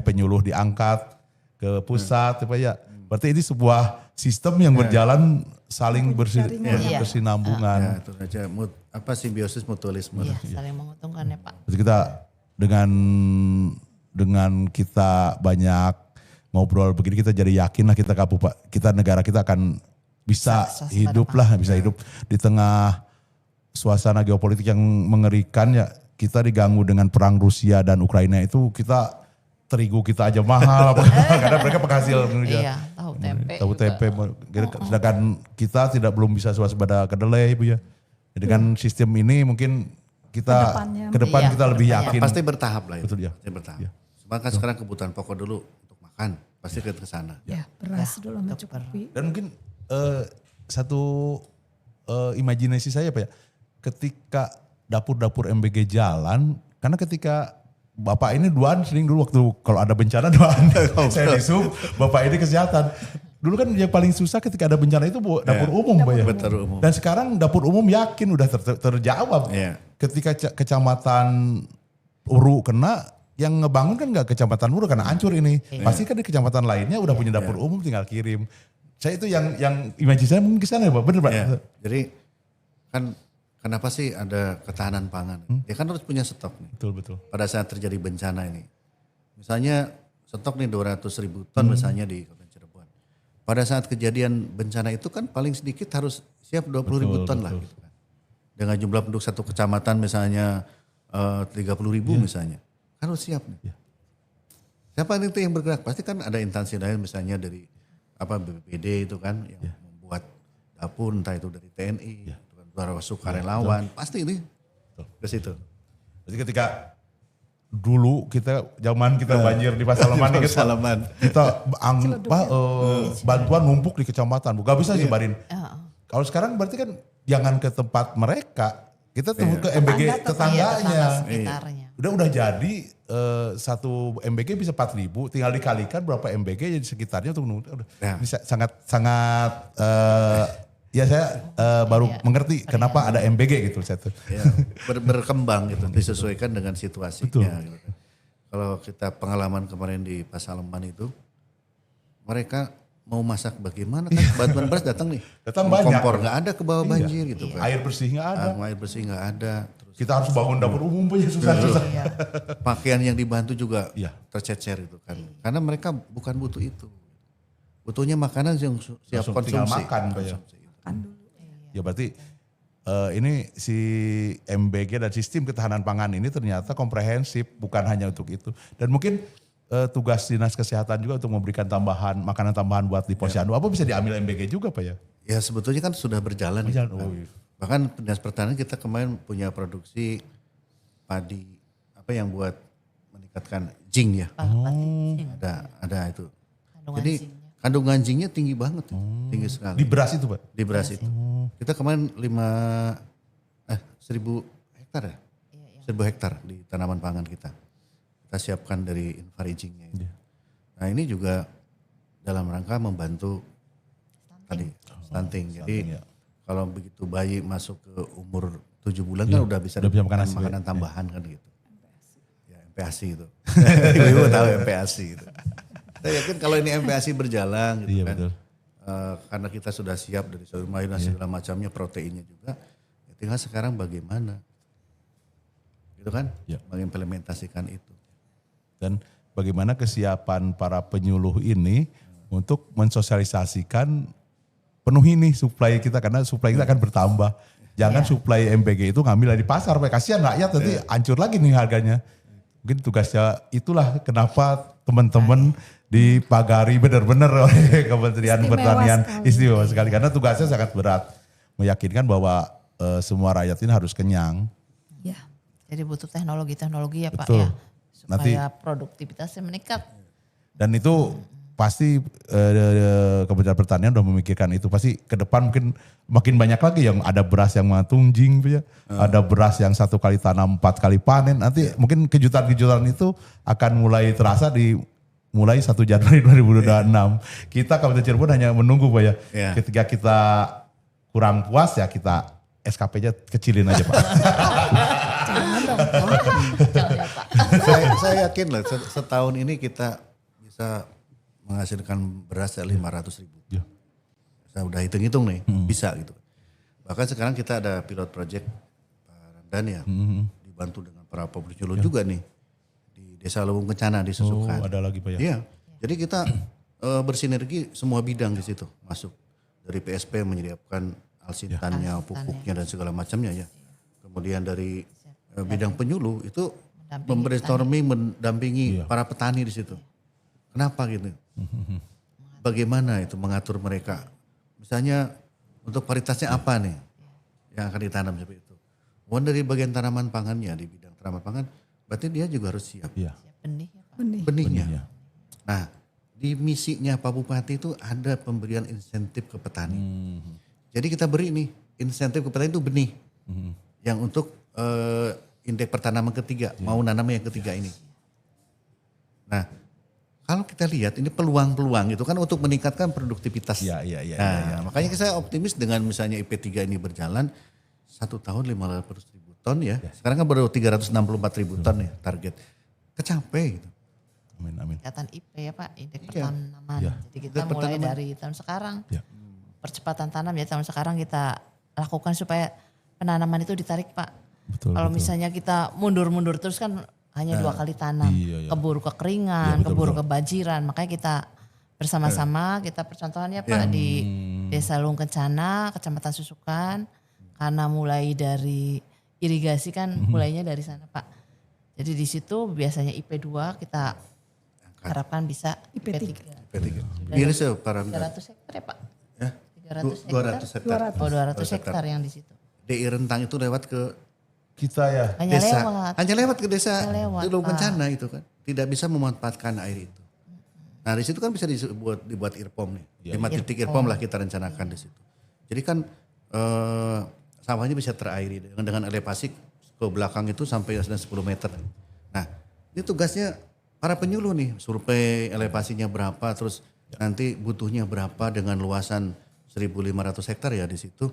penyuluh diangkat ke pusat Pak ya. Berarti ini sebuah sistem yang berjalan saling bersinambungan. Ya, itu saja simbiosis mutualisme. Iya, saling menguntungkan ya Pak. Jadi kita dengan kita banyak ngobrol begini kita jadi yakin lah kita negara kita akan bisa hidup di tengah suasana geopolitik yang mengerikan ya. Kita diganggu dengan perang Rusia dan Ukraina itu terigu kita aja mahal karena mereka penghasil Iya, tahu tempe. Sedangkan kita belum bisa swasembada kedelai Bu ya. Dengan sistem ini mungkin kita ke depan kita lebih yakin. Pasti bertahap lah itu. Betul ya. Pasti bertahap. Maka sekarang kebutuhan pokok dulu untuk makan, pasti ke sana. Ya, beras dulu mencukupi. Dan mungkin satu imajinasi saya Pak ya, ketika dapur-dapur MBG jalan, karena ketika Bapak ini sering dulu waktu kalau ada bencana saya di sub, Bapak ini kesehatan. Dulu kan yang paling susah ketika ada bencana itu dapur umum Pak ya. Dapur umum. Dan sekarang dapur umum yakin udah terjawab. Iya. Ketika kecamatan Uru kena, yang ngebangun kan nggak kecamatan Uru karena hancur ini. Pasti kan di kecamatan lainnya udah punya dapur umum tinggal kirim. Saya itu yang imajinasi saya mungkin kesana ya Pak, bener Pak? Ya. Jadi kan kenapa sih ada ketahanan pangan? Ya kan harus punya stok nih. Betul. Pada saat terjadi bencana ini. Misalnya stok nih 200.000 ton misalnya di Kabupaten Cirebon. Pada saat kejadian bencana itu kan paling sedikit harus siap 20.000 ton lah gitu kan. Dengan jumlah penduduk satu kecamatan misalnya 30.000 misalnya. Kan harus siap nih. Siapa itu yang bergerak? Pasti kan ada instansi lain misalnya dari BPBD itu kan yang membuat dapur, entah itu dari TNI, para sukarelawan, pasti ini ke situ. Jadi ketika dulu zaman kita banjir di Pasaleman kita bantuan numpuk di kecamatan, gak bisa nyebarin. Kalau sekarang berarti kan jangan ke tempat mereka, kita tunggu ke MBG tetangganya. Sekitarnya. Udah jadi satu MBG bisa 4.000, tinggal dikalikan berapa MBG jadi sekitarnya untuk bisa sangat ya saya baru mengerti kenapa ada MBG gitu saya tuh. Ya, berkembang gitu, disesuaikan dengan situasinya. Gitu. Kalau kita pengalaman kemarin di Pasaleman itu, mereka mau masak bagaimana kan bantuan beras datang nih. Datang banyak. Kompor nggak ada ke bawah banjir gitu kan. Air bersih nggak ada. Air bersih nggak ada. Terus Kita harus bangun dapur umum punya susah-susah. pakaian yang dibantu juga Iya. tercecer itu kan. Karena mereka bukan butuh itu. Butuhnya makanan yang siap Langsung konsumsi. tinggal makan, Pak, ya. Konsumsi. makan dulu. Ya berarti ini si MBG dan sistem ketahanan pangan ini ternyata komprehensif, bukan hanya untuk itu. Dan mungkin tugas Dinas Kesehatan juga untuk memberikan makanan tambahan buat di Posyandu. Apa bisa diambil MBG juga Pak ya? Ya sebetulnya kan sudah berjalan. Ya. Oh, iya. Bahkan Dinas Pertanian kita kemarin punya produksi padi yang buat meningkatkan zinc ya. Ada itu. Jadi kandungan zincnya tinggi banget, tinggi sekali. Di beras itu Pak? Di beras itu. Kita kemarin 1.000 hektar ya? 1.000 hektar di tanaman pangan kita. Kita siapkan dari Invarijingnya. Nah ini juga dalam rangka membantu tadi stunting. Jadi kalau begitu bayi masuk ke umur 7 bulan kan udah bisa makan makanan tambahan kan gitu. Ya MPASI itu. Ibu tahu MPASI itu. Saya yakin kalau ini MPASI berjalan gitu kan. Betul. Karena kita sudah siap dari sayur mayur dan segala macamnya, proteinnya juga. Ya tinggal sekarang bagaimana. Gitu kan? Mengimplementasikan itu. Dan bagaimana kesiapan para penyuluh ini untuk mensosialisasikan penuhi nih suplai kita, karena suplai kita akan bertambah. Jangan suplai MPG itu ngambil dari pasar, kasihan rakyat nanti hancur lagi nih harganya. Mungkin tugasnya itulah kenapa teman-teman dipagari benar-benar oleh Kementerian Pertanian istimewa sekali. Karena tugasnya sangat berat, meyakinkan bahwa semua rakyat ini harus kenyang. Ya, jadi butuh teknologi-teknologi ya Pak Betul. ya, supaya produktivitasnya meningkat. Dan itu pasti Kementerian Pertanian udah memikirkan itu. Pasti ke depan mungkin makin banyak lagi yang ada beras yang tunjing, ya. Ada beras yang 1 kali tanam 4 kali panen. Nanti mungkin kejutan-kejutan itu akan mulai terasa mulai 1 Januari 2026. Kita Kabupaten Cirebon hanya menunggu Pak ya. Ketika kita kurang puas ya kita SKP-nya kecilin aja Pak. Jangan dong Pak. Saya yakin lah setahun ini kita bisa menghasilkan beras 500.000. Ya. Saya udah hitung-hitung nih, bisa gitu. Bahkan sekarang kita ada pilot project Pak Ramdan ya, dibantu dengan para penyuluh juga nih di Desa Lubung Kencana di Susukan. Oh, ada lagi Pak ya. Iya. Jadi kita bersinergi semua bidang di situ masuk. Dari PSP menyediakan alsintannya, pupuknya dan segala macamnya ya. Kemudian dari bidang penyuluh itu brainstorming mendampingi para petani di situ. Kenapa gitu? Bagaimana itu mengatur mereka? Misalnya untuk varietasnya apa nih yang akan ditanam seperti itu. Kemudian dari bagian tanaman pangannya, di bidang tanaman pangan, berarti dia juga harus siap. Iya. Benih ya Pak. Benihnya. Nah di misinya Pak Bupati itu ada pemberian insentif ke petani. Jadi kita beri nih insentif ke petani itu benih. Yang untuk indeks pertanaman ketiga, mau nanam yang ketiga ini. Nah kalau kita lihat ini peluang-peluang itu kan untuk meningkatkan produktivitas. Iya. Makanya saya optimis dengan misalnya IP3 ini berjalan 1 tahun 500.000 ton ya. Sekarang kan baru 364.000 ton ya target. Kecapai gitu. Amin. Peningkatan IP ya Pak, indeks pertanaman. Jadi kita mulai dari tahun sekarang. Percepatan tanam ya tahun sekarang kita lakukan supaya penanaman itu ditarik Pak. Kalau misalnya kita mundur-mundur terus kan hanya 2 kali tanam, keburu kekeringan, keburu kebanjiran. Makanya kita bersama-sama kita percontohan ya Pak di Desa Lubung Kencana, Kecamatan Susukan. Karena mulai dari irigasi kan mulainya dari sana Pak. Jadi di situ biasanya IP2 kita harapkan bisa IP3. Ini separah 300 hektar ya Pak? Ya? 200 hektar. 200 hektar yang di situ. DI Rentang itu lewat ke Kita ya. Hanya lewat ke desa Lewat, Lubung Kencana itu kan. Tidak bisa memanfaatkan air itu. Nah di situ kan bisa dibuat IRPOM nih. 5 titik IRPOM lah kita rencanakan di situ. Jadi kan sawahnya bisa terairi dengan elevasi ke belakang itu sampai 10 meter. Nah ini tugasnya para penyuluh nih. Survei elevasinya berapa, terus nanti butuhnya berapa dengan luasan 1.500 hektar ya di situ.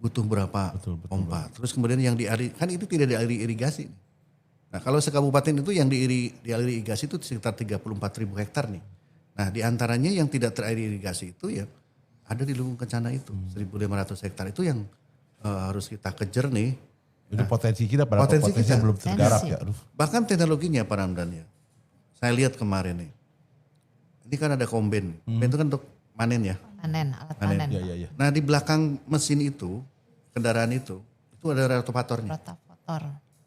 Butuh berapa pompa. Terus kemudian yang dialiri, kan itu tidak dialiri irigasi. Nah kalau sekabupaten itu yang dialiri irigasi itu sekitar 34.000 hektar nih. Nah diantaranya yang tidak terairi irigasi itu ya ada di Lubung Kencana itu. 1.500 hektar itu yang harus kita kejar nih. Itu potensi kita pada potensi kita belum tergarap ya. Bahkan teknologinya Pak Ramdan ya. Saya lihat kemarin nih. Ini kan ada komben. Komben itu kan untuk panen ya. Panen, alat Panen. panen. Iya. Nah di belakang mesin itu, kendaraan itu ada rotovatornya. Rotavator.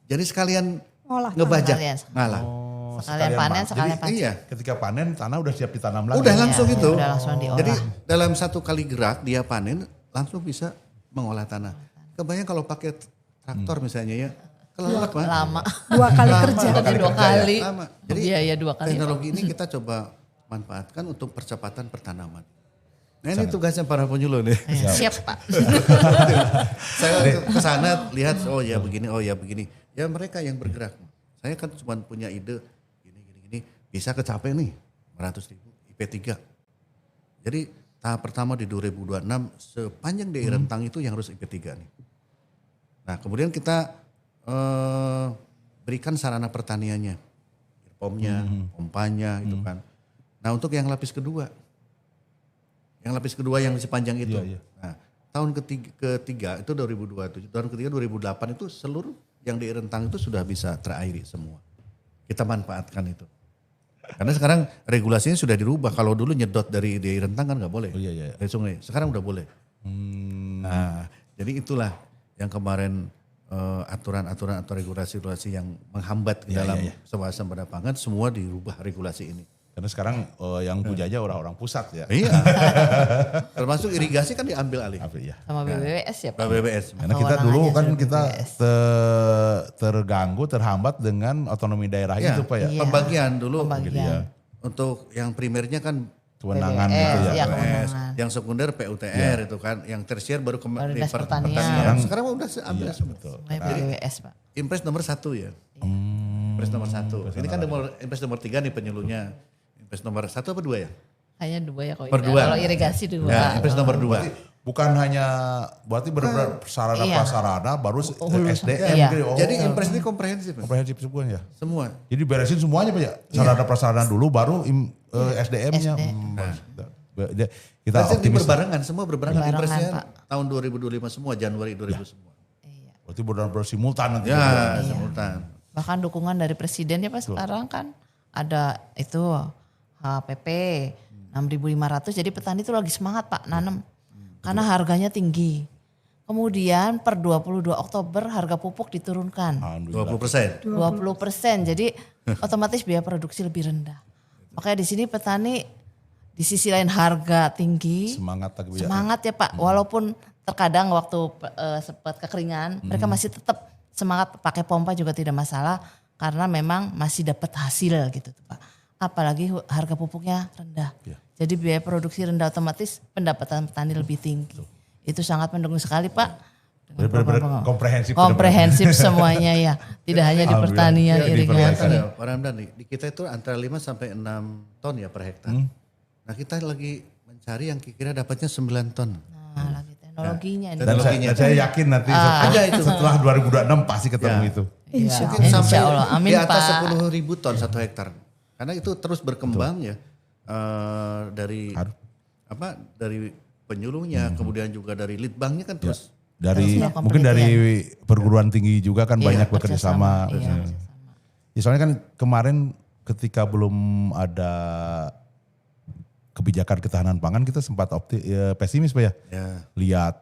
Jadi sekalian Olah ngebajak, Sekalian. ngalah. Sekalian panen, sekalian Jadi iya, Ketika panen tanah udah siap ditanam lagi. udah langsung Iya, itu. udah langsung diolah. Jadi dalam satu kali gerak dia panen langsung bisa mengolah tanah. Kebayang kalau pakai traktor misalnya ya, kelelep Pak. Lama. 2 kali kerja. Tapi 2 kali. Lama. Jadi Biaya 2 kali. teknologi ini kita coba manfaatkan untuk percepatan pertanaman. Nah ini tugasnya para penyuluh nih. Siap Pak. Saya ke sana lihat oh ya begini. Ya mereka yang bergerak. Saya kan cuma punya ide gini bisa kecapai nih 100.000 IP3. Jadi tahap pertama di 2026 sepanjang DI rentang itu yang harus IP3 nih. Nah kemudian kita berikan sarana pertaniannya, pomnya, pompanya itu kan. Nah untuk yang lapis kedua yang sepanjang itu. Iya. Nah tahun ketiga itu 2027, tahun ketiga 2008 itu seluruh yang di rentang itu sudah bisa terairi semua. Kita manfaatkan itu. Karena sekarang regulasinya sudah dirubah. Kalau dulu nyedot dari di rentang kan nggak boleh. Oh, iya. Dari sungai. Sekarang udah boleh. Nah jadi itulah yang kemarin aturan-aturan atau regulasi-regulasi yang menghambat dalam kesewasan pada pangan semua dirubah regulasi ini. Karena sekarang yang bujanya orang-orang pusat ya. Iya. Termasuk irigasi kan diambil alih. Iya. Sama BBWS ya Pak. BBS. Karena kita dulu Kewenangannya kan sudah kita BBWS. terganggu, terhambat dengan otonomi daerah Ya, itu Pak ya. Iya. pembagian dulu. Pembagian. Untuk yang primernya kan Kewenangan BBWS, gitu ya. iya. BBS, kewenangan. yang sekunder PUTR itu kan, yang tersier baru Baru di Dinas Pertanian. Sekarang udah ambil semua. Semuanya BBWS Pak. Impres nomor 1 ya. Impres nomor 1. Ini kan impres nomor 3 nih penyuluhnya. Impres nomor 1 apa 2 ya? Hanya 2 ya kalau Per dua. Kalau irigasi 2. Ya, impres nomor 2. Bukan hanya berarti benar-benar sarana Iya. prasarana baru SDM Iya. gitu. Oh, Jadi impres ini komprehensif. Pak. komprehensif semuanya. Semua. Jadi beresin semuanya Pak ya. Sarana prasarana dulu baru SDM-nya. Kita Kita optimis. berbarengan, semua berbarengan. Berbarengan, Impresnya Pak. tahun 2025 semua, Januari 2000 semua. Iya. Berarti benar-benar simultan nanti. Ya, simultan. Bahkan dukungan dari presiden ya Pak sekarang kan ada itu HPP 6.500 jadi petani itu lagi semangat Pak nanam karena harganya tinggi. Kemudian per 22 Oktober harga pupuk diturunkan 20%. 20%. Jadi otomatis biaya produksi lebih rendah. Makanya di sini petani di sisi lain harga tinggi, Semangat lagi ya. semangat ya Pak. Walaupun terkadang waktu sempat kekeringan, mereka masih tetap semangat pakai pompa juga tidak masalah karena memang masih dapat hasil gitu tuh Pak. Apalagi harga pupuknya rendah. Ya. Jadi biaya produksi rendah otomatis pendapatan petani lebih tinggi. Itu sangat mendukung sekali Pak. Dengan Benar-benar program- komprehensif. komprehensif semuanya ya. Tidak hanya di Alhamdulillah. pertanian, Ya, di irigasi. Kelihatan ya Pak Ramdan nih, di kita itu antara 5 sampai 6 ton ya per hektar. Nah kita lagi mencari yang kira-kira dapatnya 9 ton. Nah, lagi teknologinya ini. Dan saya yakin nanti Ada itu. setelah 2026 pasti ketemu Ya. itu. Insya Mungkin sampai Allah. Amin di atas Pak. 10.000 ton 1 hektar. Karena itu terus berkembang ya dari dari penyuluhnya, kemudian juga dari litbangnya kan terus. Dari Terus melakukan mungkin dari penelitian. perguruan tinggi juga kan banyak bekerja sama. Iya, Ya, soalnya kan kemarin ketika belum ada kebijakan ketahanan pangan kita sempat pesimis Pak ya. Ya. Lihat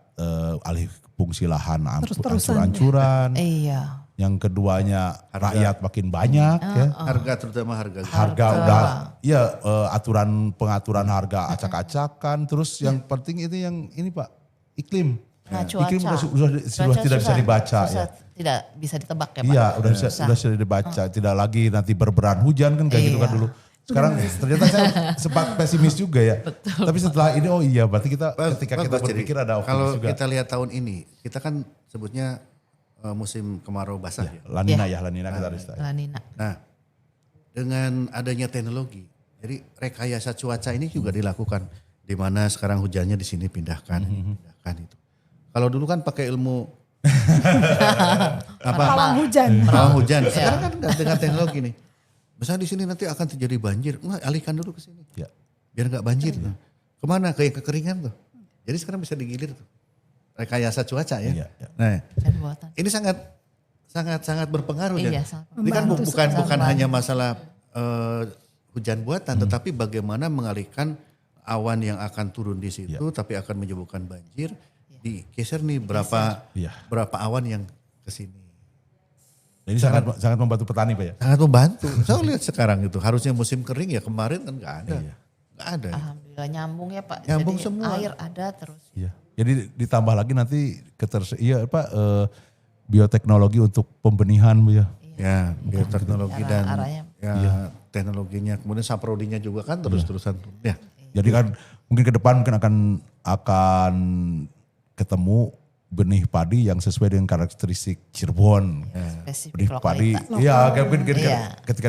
alih fungsi lahan Terus-terusan. ancur-ancuran. Iya. Yang keduanya rakyat makin banyak ya. Harga terutama harga. Harga udah ya aturan pengaturan harga acak-acakan terus yang penting itu yang ini Pak iklim. Nah, Iklim cuaca. sudah tidak bisa susah. dibaca Susah, ya. Tidak bisa ditebak ya Pak. Iya, udah Susah. bisa dibaca. Tidak lagi nanti berberan hujan kan kayak gitu kan Iya. dulu. Sekarang ternyata saya sempat pesimis juga ya. Tapi setelah ini oh iya berarti kita ketika kita Jadi, berpikir ada kalau optimis juga. kita lihat tahun ini, kita kan sebutnya musim kemarau basah ya. Lanina ya, Lanina kita harus tahu. La Nina. Nah, dengan adanya teknologi, jadi rekayasa cuaca ini juga dilakukan. Di mana sekarang hujannya di sini pindahkan itu. Kalau dulu kan pakai ilmu Pawang hujan. pawang hujan. Sekarang kan dengan teknologi nih. Misalnya di sini nanti akan terjadi banjir, alihkan dulu ke sini. Ya. Biar nggak banjir. Kemana? Ke kekeringan tuh. Jadi sekarang bisa digilir tuh. Rekayasa cuaca ya. Iya, iya. Nah, Dan buatan. ini sangat berpengaruh Iya, ya. sangat Ini kan membantu bukan sangat hanya masalah hujan buatan, tetapi bagaimana mengalihkan awan yang akan turun di situ tapi akan menyebabkan banjir. Digeser nih berapa awan yang ke sini. Jadi sangat membantu petani Pak ya? Sangat membantu. Saya lihat sekarang itu harusnya musim kering ya kemarin kan nggak ada. Nggak ada. Alhamdulillah nyambung ya Pak. Nyambung Jadi semua. air ada terus. Iya. Jadi ditambah lagi nanti bioteknologi untuk pembenihan Bu ya. Ya, bioteknologi dan arahnya. teknologinya. Kemudian saprodinya juga kan terus-terusan. Ya. Jadi kan mungkin ke depan mungkin akan ketemu benih padi yang sesuai dengan karakteristik Cirebon. Spesifik Benih padi, lokalitas. iya mungkin ketika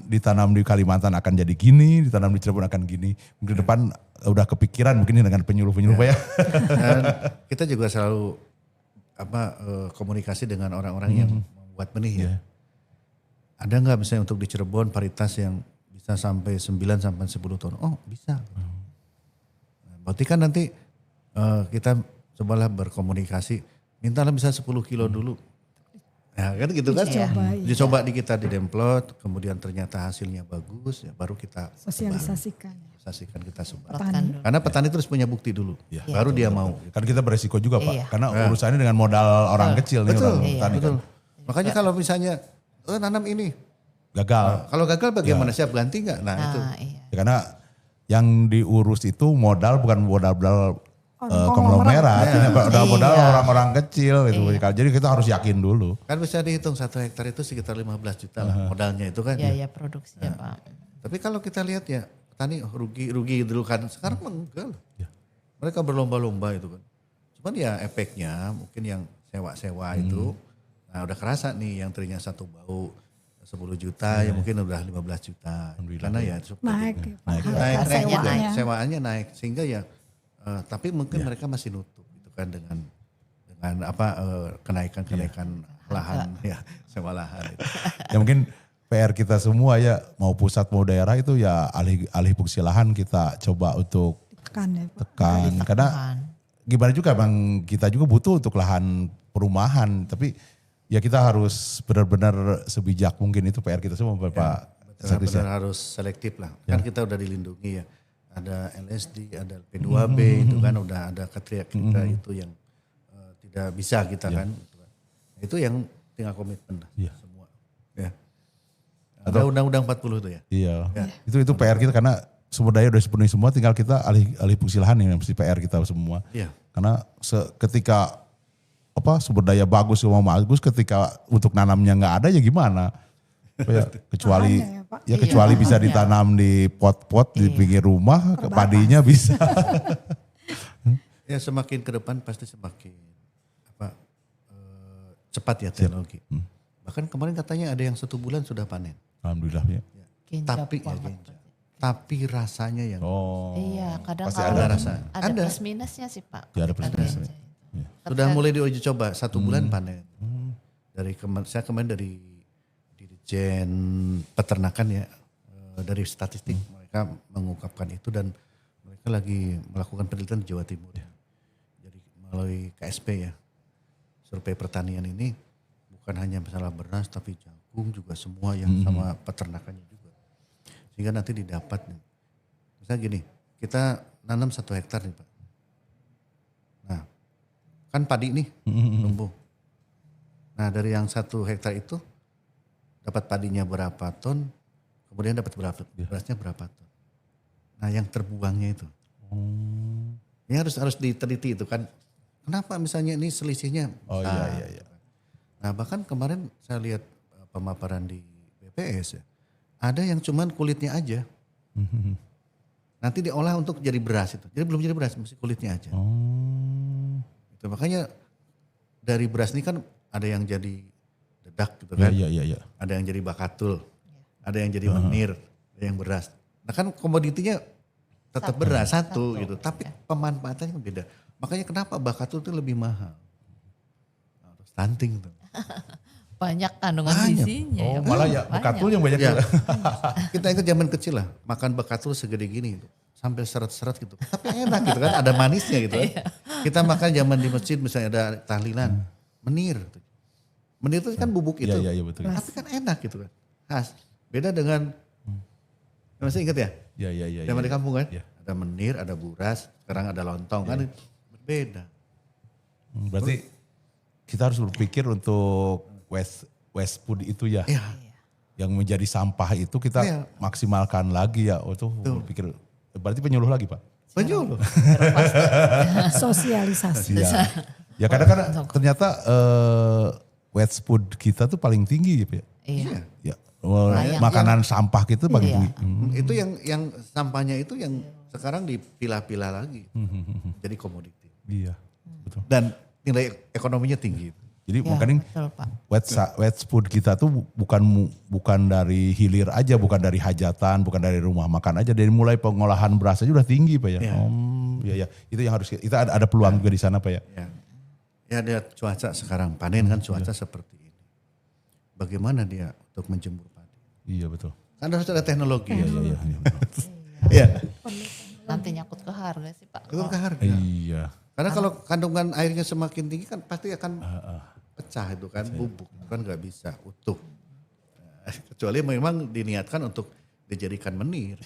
ditanam di Kalimantan akan jadi gini, ditanam di Cirebon akan gini. Mungkin ke depan udah kepikiran mungkin dengan penyuluh-penyuluh Pak ya. Dan kita juga selalu komunikasi dengan orang-orang yang membuat benih ya. Ada nggak misalnya untuk di Cirebon varietas yang bisa sampai 9 sampai 10 ton? Oh bisa. Nah, berarti kan nanti kita cobalah berkomunikasi, mintalah bisa 10 kilo dulu. Ya kan gitu kan. Dicoba di kita di Demplot, kemudian ternyata hasilnya bagus, ya baru kita sosialisasikan. Kita sebar. Petani. Karena petani terus punya bukti dulu, baru dia mau. Kan kita beresiko juga Pak, Iya. karena urusannya dengan modal orang kecil nih orang petani. Betul. Kan. Makanya kalau misalnya nanam ini, Gagal. kalau gagal bagaimana siap ganti nggak? Nah itu. Iya. Ya, karena yang diurus itu modal bukan modal konglomerat, ini modal orang-orang kecil gitu. Jadi kita harus yakin dulu. Kan bisa dihitung 1 hektar itu sekitar 15 juta lah modalnya itu kan. Iya produksinya Pak. Tapi kalau kita lihat ya petani rugi dulu kan. Sekarang enggak loh. Mereka berlomba-lomba itu kan. Cuman ya efeknya mungkin yang sewa-sewa itu. Nah udah kerasa nih yang tadinya satu bau 10 juta ya mungkin udah 15 juta. Karena ya Naik. naik sewaannya naik sehingga ya tapi mungkin mereka masih nutup gitu kan dengan kenaikan lahan ya sewa lahan itu. Ya mungkin PR kita semua ya mau pusat mau daerah itu ya alih fungsi lahan kita coba untuk tekan. Karena gimana juga bang kita juga butuh untuk lahan perumahan tapi ya kita harus benar-benar sebijak mungkin itu PR kita semua Bapak. Benar-benar harus selektif lah. Kan kita udah dilindungi ya. Ada LSD, ada P2B itu kan udah ada kriteria kita itu yang tidak bisa kita kan. Itu yang tinggal komitmen lah semua. Ya. Ada Undang-Undang 40 itu ya. Iya. Itu PR kita karena sumber daya udah dipenuhi semua tinggal kita alih fungsi lahan yang mesti PR kita semua. Iya. Karena ketika sumber daya bagus ketika untuk nanamnya nggak ada ya gimana? Kecuali bisa ditanam di pot-pot di pinggir rumah, padinya bisa. Ya semakin ke depan pasti semakin cepat ya teknologi. Bahkan kemarin katanya ada yang 1 bulan sudah panen. Alhamdulillah ya. Tapi rasanya yang iya kadang pasti kalau ada rasa. Ada plus minusnya sih Pak. Ya, ada plus minusnya. Sudah mulai diuji coba 1 bulan panen. Saya kemarin dari Dirjen Peternakan ya dari statistik mereka mengungkapkan itu dan mereka lagi melakukan penelitian di Jawa Timur. Jadi melalui KSP ya survei pertanian ini bukan hanya masalah beras tapi jagung juga semua yang sama peternakannya juga. Sehingga nanti didapat nih. Misalnya gini, kita nanam 1 hektar nih Pak. Nah kan padi nih tumbuh. Nah dari yang 1 hektar itu dapat padinya berapa ton, kemudian dapat berasnya berapa ton. Nah yang terbuangnya itu. Ini harus diteliti itu kan. Kenapa misalnya ini selisihnya? Iya. Nah bahkan kemarin saya lihat pemaparan di BPS ya. Ada yang cuman kulitnya aja. Nanti diolah untuk jadi beras itu. Jadi belum jadi beras, mesti kulitnya aja. Itu makanya dari beras ini kan ada yang jadi dedak gitu kan. Iya. Ada yang jadi bakatul. Ada yang jadi menir, ada yang beras. Nah kan komoditinya tetap beras satu gitu. Tapi pemanfaatannya beda. Makanya kenapa bakatul itu lebih mahal. Stunting tuh. Banyak kandungan gizinya. Malah ya bakatul yang banyak. Ya. Kita ingat zaman kecil lah, makan bakatul segede gini, sambil seret-seret gitu. Tapi enak gitu kan, ada manisnya gitu kan. Kita makan zaman di masjid misalnya ada tahlilan, menir. Menir itu kan bubuk itu. Iya betul. Tapi kan enak gitu kan, khas. Beda dengan Masih ingat ya? Iya. Zaman di kampung kan? Iya. Ada menir, ada buras, sekarang ada lontong kan berbeda. Berarti kita harus berpikir untuk waste food itu ya. Iya. Yang menjadi sampah itu kita Iya. maksimalkan lagi ya. Berpikir, berarti penyuluh lagi Pak? Penyuluh. Sosialisasi. Iya. Ya kadang-kadang ternyata waste food kita tuh paling tinggi gitu ya. Iya. Ya, yang- makanan sampah kita paling Iya. tinggi. Itu yang sampahnya itu yang sekarang dipilah-pilah lagi. Jadi komoditi. Iya, betul. Dan nilai ekonominya tinggi. Jadi Ya, makanya betul Pak. waste food kita tuh bukan dari hilir aja, bukan dari hajatan, bukan dari rumah makan aja, dari mulai pengolahan beras aja udah tinggi Pak ya. Iya. Iya. Itu yang harus kita ada peluang juga di sana Pak ya. Ya dia cuaca sekarang panen kan cuaca seperti ini. Bagaimana dia untuk menjemur padi? Iya betul. Kan harus ada teknologi. Iya. Iya. Nanti nyangkut ke harga sih Pak. Itu ke harga. Iya. Karena kalau kandungan airnya semakin tinggi kan pasti akan pecah itu kan, bubuk. Itu kan nggak bisa utuh. Kecuali memang diniatkan untuk dijadikan menir.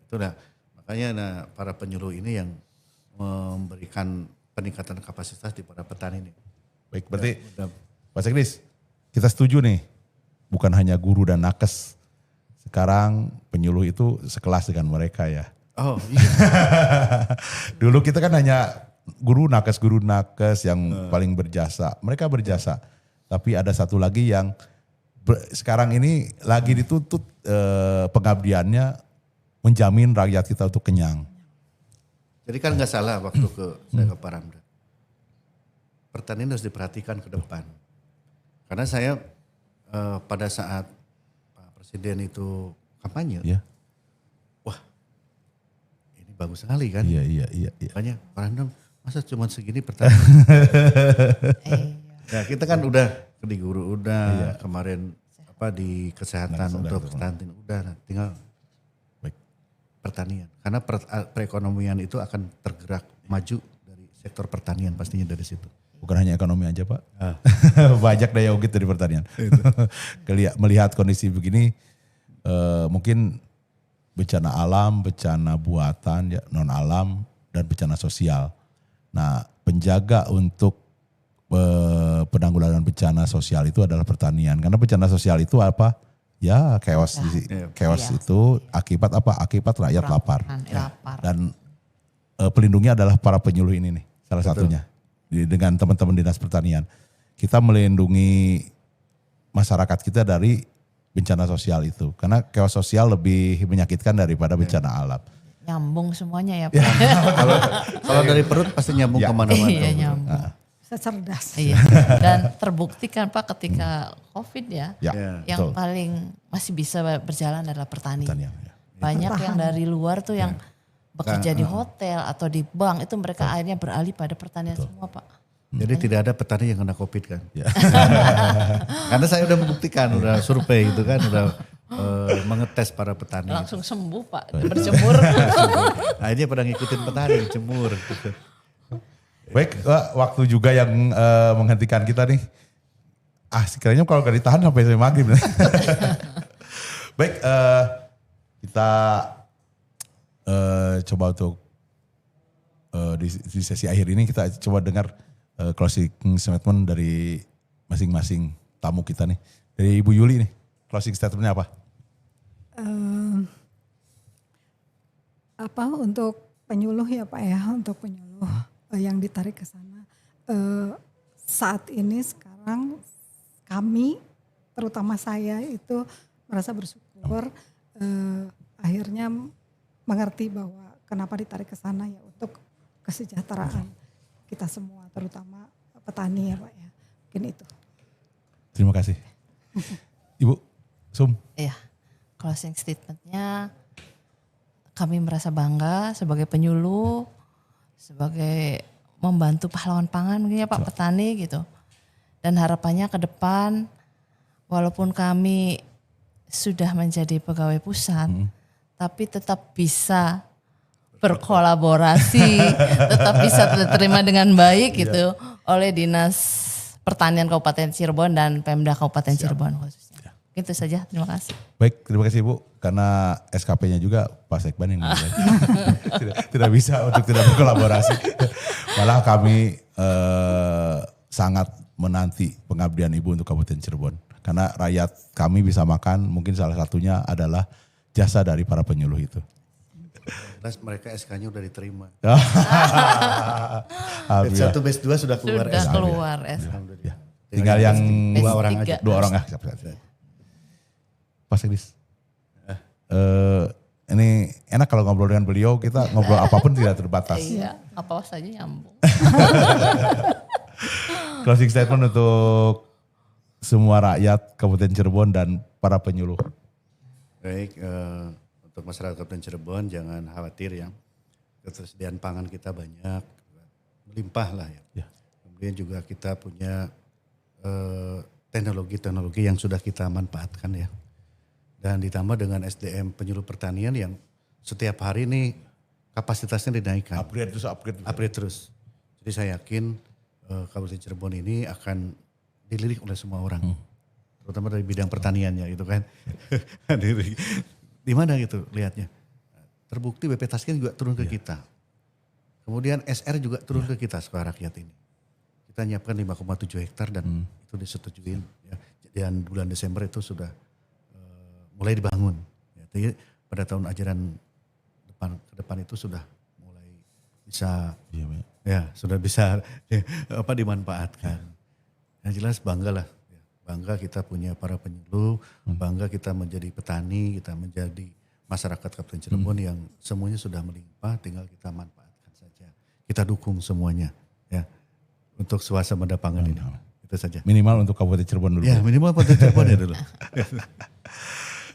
Itu dah. Makanya para penyuluh ini yang memberikan peningkatan kapasitas di para petani ini. Baik, berarti Udah. Pak Seknis, kita setuju nih, bukan hanya guru dan nakes. Sekarang penyuluh itu sekelas dengan mereka ya. Oh iya. Dulu kita kan hanya guru nakes yang paling berjasa. Mereka berjasa. Tapi ada satu lagi yang sekarang ini lagi dituntut pengabdiannya menjamin rakyat kita untuk kenyang. Jadi kan nggak salah waktu saya ke Pak Ramdan. Pertanian harus diperhatikan ke depan. Karena saya pada saat Pak Presiden itu kampanye, Ya. wah ini bagus sekali kan. Iya. Makanya Pak Ramdan masa cuma segini pertanian. Nah kita kan udah di guru udah, kemarin di kesehatan untuk stunting udah, nah, tinggal Baik. pertanian. Karena perekonomian itu akan tergerak maju dari sektor pertanian pastinya dari situ. Bukan hanya ekonomi aja Pak. Banyak daya ungkit dari pertanian. Melihat kondisi begini, mungkin bencana alam, bencana buatan, ya, non alam, dan bencana sosial. Nah penjaga untuk penanggulangan bencana sosial itu adalah pertanian. Karena bencana sosial itu apa? Ya chaos, chaos itu akibat apa? Akibat rakyat lapar. Lapar. Dan pelindungnya adalah para penyuluh ini nih, salah satunya. Dengan teman-teman dinas pertanian. Kita melindungi masyarakat kita dari bencana sosial itu. Karena chaos sosial lebih menyakitkan daripada bencana alam. Nyambung semuanya ya Pak. Kalau dari perut pasti nyambung kemana-mana. Iya nyambung. Bisa cerdas. Iya. Dan terbukti kan Pak ketika COVID ya. Ya, Yang betul. paling masih bisa berjalan adalah petani. Pertanian, ya. Banyak yang dari luar tuh yang bekerja di hotel atau di bank itu mereka akhirnya beralih pada pertanian semua Pak. Jadi tidak ada petani yang kena COVID kan. Karena saya udah membuktikan, udah survei gitu kan, udah mengetes para petani. Langsung sembuh Pak, berjemur. Akhirnya pada ngikutin petani, jemur gitu. Baik, waktu juga yang menghentikan kita nih. Sekiranya kalau gak ditahan sampai maghrib. Baik, kita coba untuk di sesi akhir ini kita coba dengar closing statement dari masing-masing tamu kita nih. Dari Ibu Yuli nih, closing statementnya apa? Untuk penyuluh ya Pak ya, untuk penyuluh yang ditarik ke sana. Saat ini sekarang kami, terutama saya itu merasa bersyukur akhirnya mengerti bahwa kenapa ditarik ke sana ya untuk kesejahteraan kita semua, terutama petani ya Pak ya. Mungkin itu. Terima kasih. Ibu Sum. Iya, closing statementnya kami merasa bangga sebagai penyuluh, sebagai membantu pahlawan pangan mungkin ya Pak petani gitu. Dan harapannya ke depan walaupun kami sudah menjadi pegawai pusat, tapi tetap bisa berkolaborasi, tetap bisa diterima dengan baik gitu oleh Dinas Pertanian Kabupaten Cirebon dan Pemda Kabupaten Cirebon khususnya. Itu saja, terima kasih. Baik, terima kasih Bu. Karena SKP-nya juga Pak Sekban yang menilai. tidak bisa untuk tidak berkolaborasi. Malah kami sangat menanti pengabdian Ibu untuk Kabupaten Cirebon. Karena rakyat kami bisa makan, mungkin salah satunya adalah jasa dari para penyuluh itu. Jelas mereka SK-nya udah diterima. Batch Alhamdulillah. 1, batch 2 sudah keluar Sudah SK. keluar SK. Alhamdulillah. Tinggal yang dua S3. orang aja. 2 orang ya. Pak Sekdis. Ini enak kalau ngobrol dengan beliau, kita ngobrol apapun tidak terbatas. Iya, apa saja nyambung. Closing statement untuk semua rakyat Kabupaten Cirebon dan para penyuluh. Baik, untuk masyarakat Kabupaten Cirebon jangan khawatir ya. Ketersediaan pangan kita banyak, melimpah lah ya. Kemudian juga kita punya teknologi-teknologi yang sudah kita manfaatkan ya. Dan ditambah dengan SDM penyuluh pertanian yang setiap hari ini kapasitasnya dinaikkan. Upgrade terus. Jadi saya yakin Kabupaten Cirebon ini akan dilirik oleh semua orang. Terutama dari bidang pertaniannya gitu kan. Di mana gitu lihatnya. Terbukti BP Tasken juga turun ke kita. Kemudian SR juga turun ke kita suara rakyat ini. Kita nyiapkan 5,7 hektar dan itu disetujuin. Ya. Dan bulan Desember itu sudah mulai dibangun. Ya, jadi pada tahun ajaran ke depan itu sudah mulai bisa sudah bisa dimanfaatkan. Yang jelas bangga lah. Ya. Bangga kita punya para penyuluh, bangga kita menjadi petani, kita menjadi masyarakat Kabupaten Cirebon yang semuanya sudah melimpah, tinggal kita manfaatkan saja. Kita dukung semuanya ya untuk swasembada pangan ini. Itu saja. Minimal untuk Kabupaten Cirebon dulu. Ya minimal Kabupaten Cirebon ya dulu.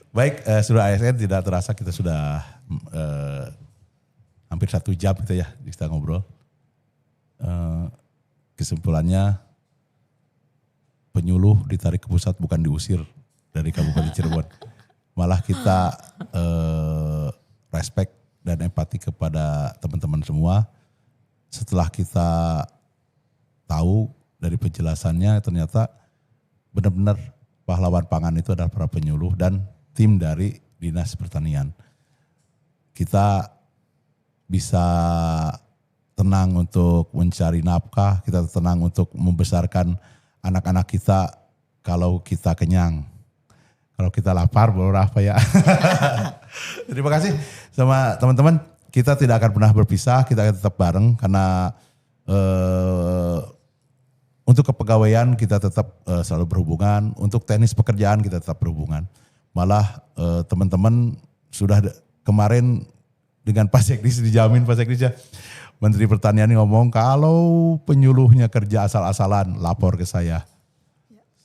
Baik, sudah ASN tidak terasa kita sudah hampir 1 jam gitu ya kita ngobrol. Kesimpulannya penyuluh ditarik ke pusat bukan diusir dari Kabupaten Cirebon. Malah kita respect dan empati kepada teman-teman semua. Setelah kita tahu dari penjelasannya ternyata benar-benar pahlawan pangan itu adalah para penyuluh dan tim dari Dinas Pertanian. Kita bisa tenang untuk mencari nafkah, kita tenang untuk membesarkan anak-anak kita kalau kita kenyang. Kalau kita lapar baru apa ya. Terima kasih sama teman-teman. Kita tidak akan pernah berpisah, kita akan tetap bareng karena untuk kepegawaian kita tetap selalu berhubungan, untuk teknis pekerjaan kita tetap berhubungan. Malah teman-teman sudah kemarin dengan Pak Sekdis dijamin Pak Sekdis ya. Menteri Pertanian ngomong kalau penyuluhnya kerja asal-asalan lapor ke saya.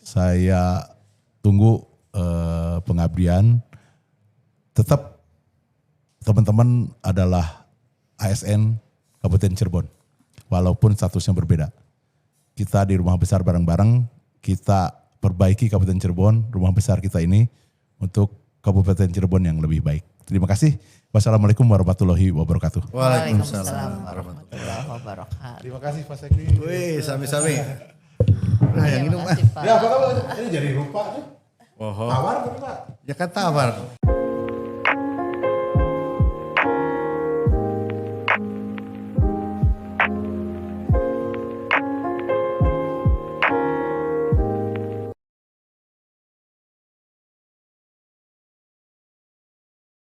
Saya tunggu pengabdian. Tetap teman-teman adalah ASN Kabupaten Cirebon. Walaupun statusnya berbeda. Kita di rumah besar bareng-bareng, kita perbaiki Kabupaten Cirebon, rumah besar kita ini untuk Kabupaten Cirebon yang lebih baik. Terima kasih. Wassalamualaikum warahmatullahi wabarakatuh. Waalaikumsalam warahmatullahi wabarakatuh. Terima kasih Pak Sekdi. Wih, sami-sami. Nah, yang ini mah. Ya apa kabar? Ini jadi lupa. Oh. Tawar kan Pak? Ya kan tawar.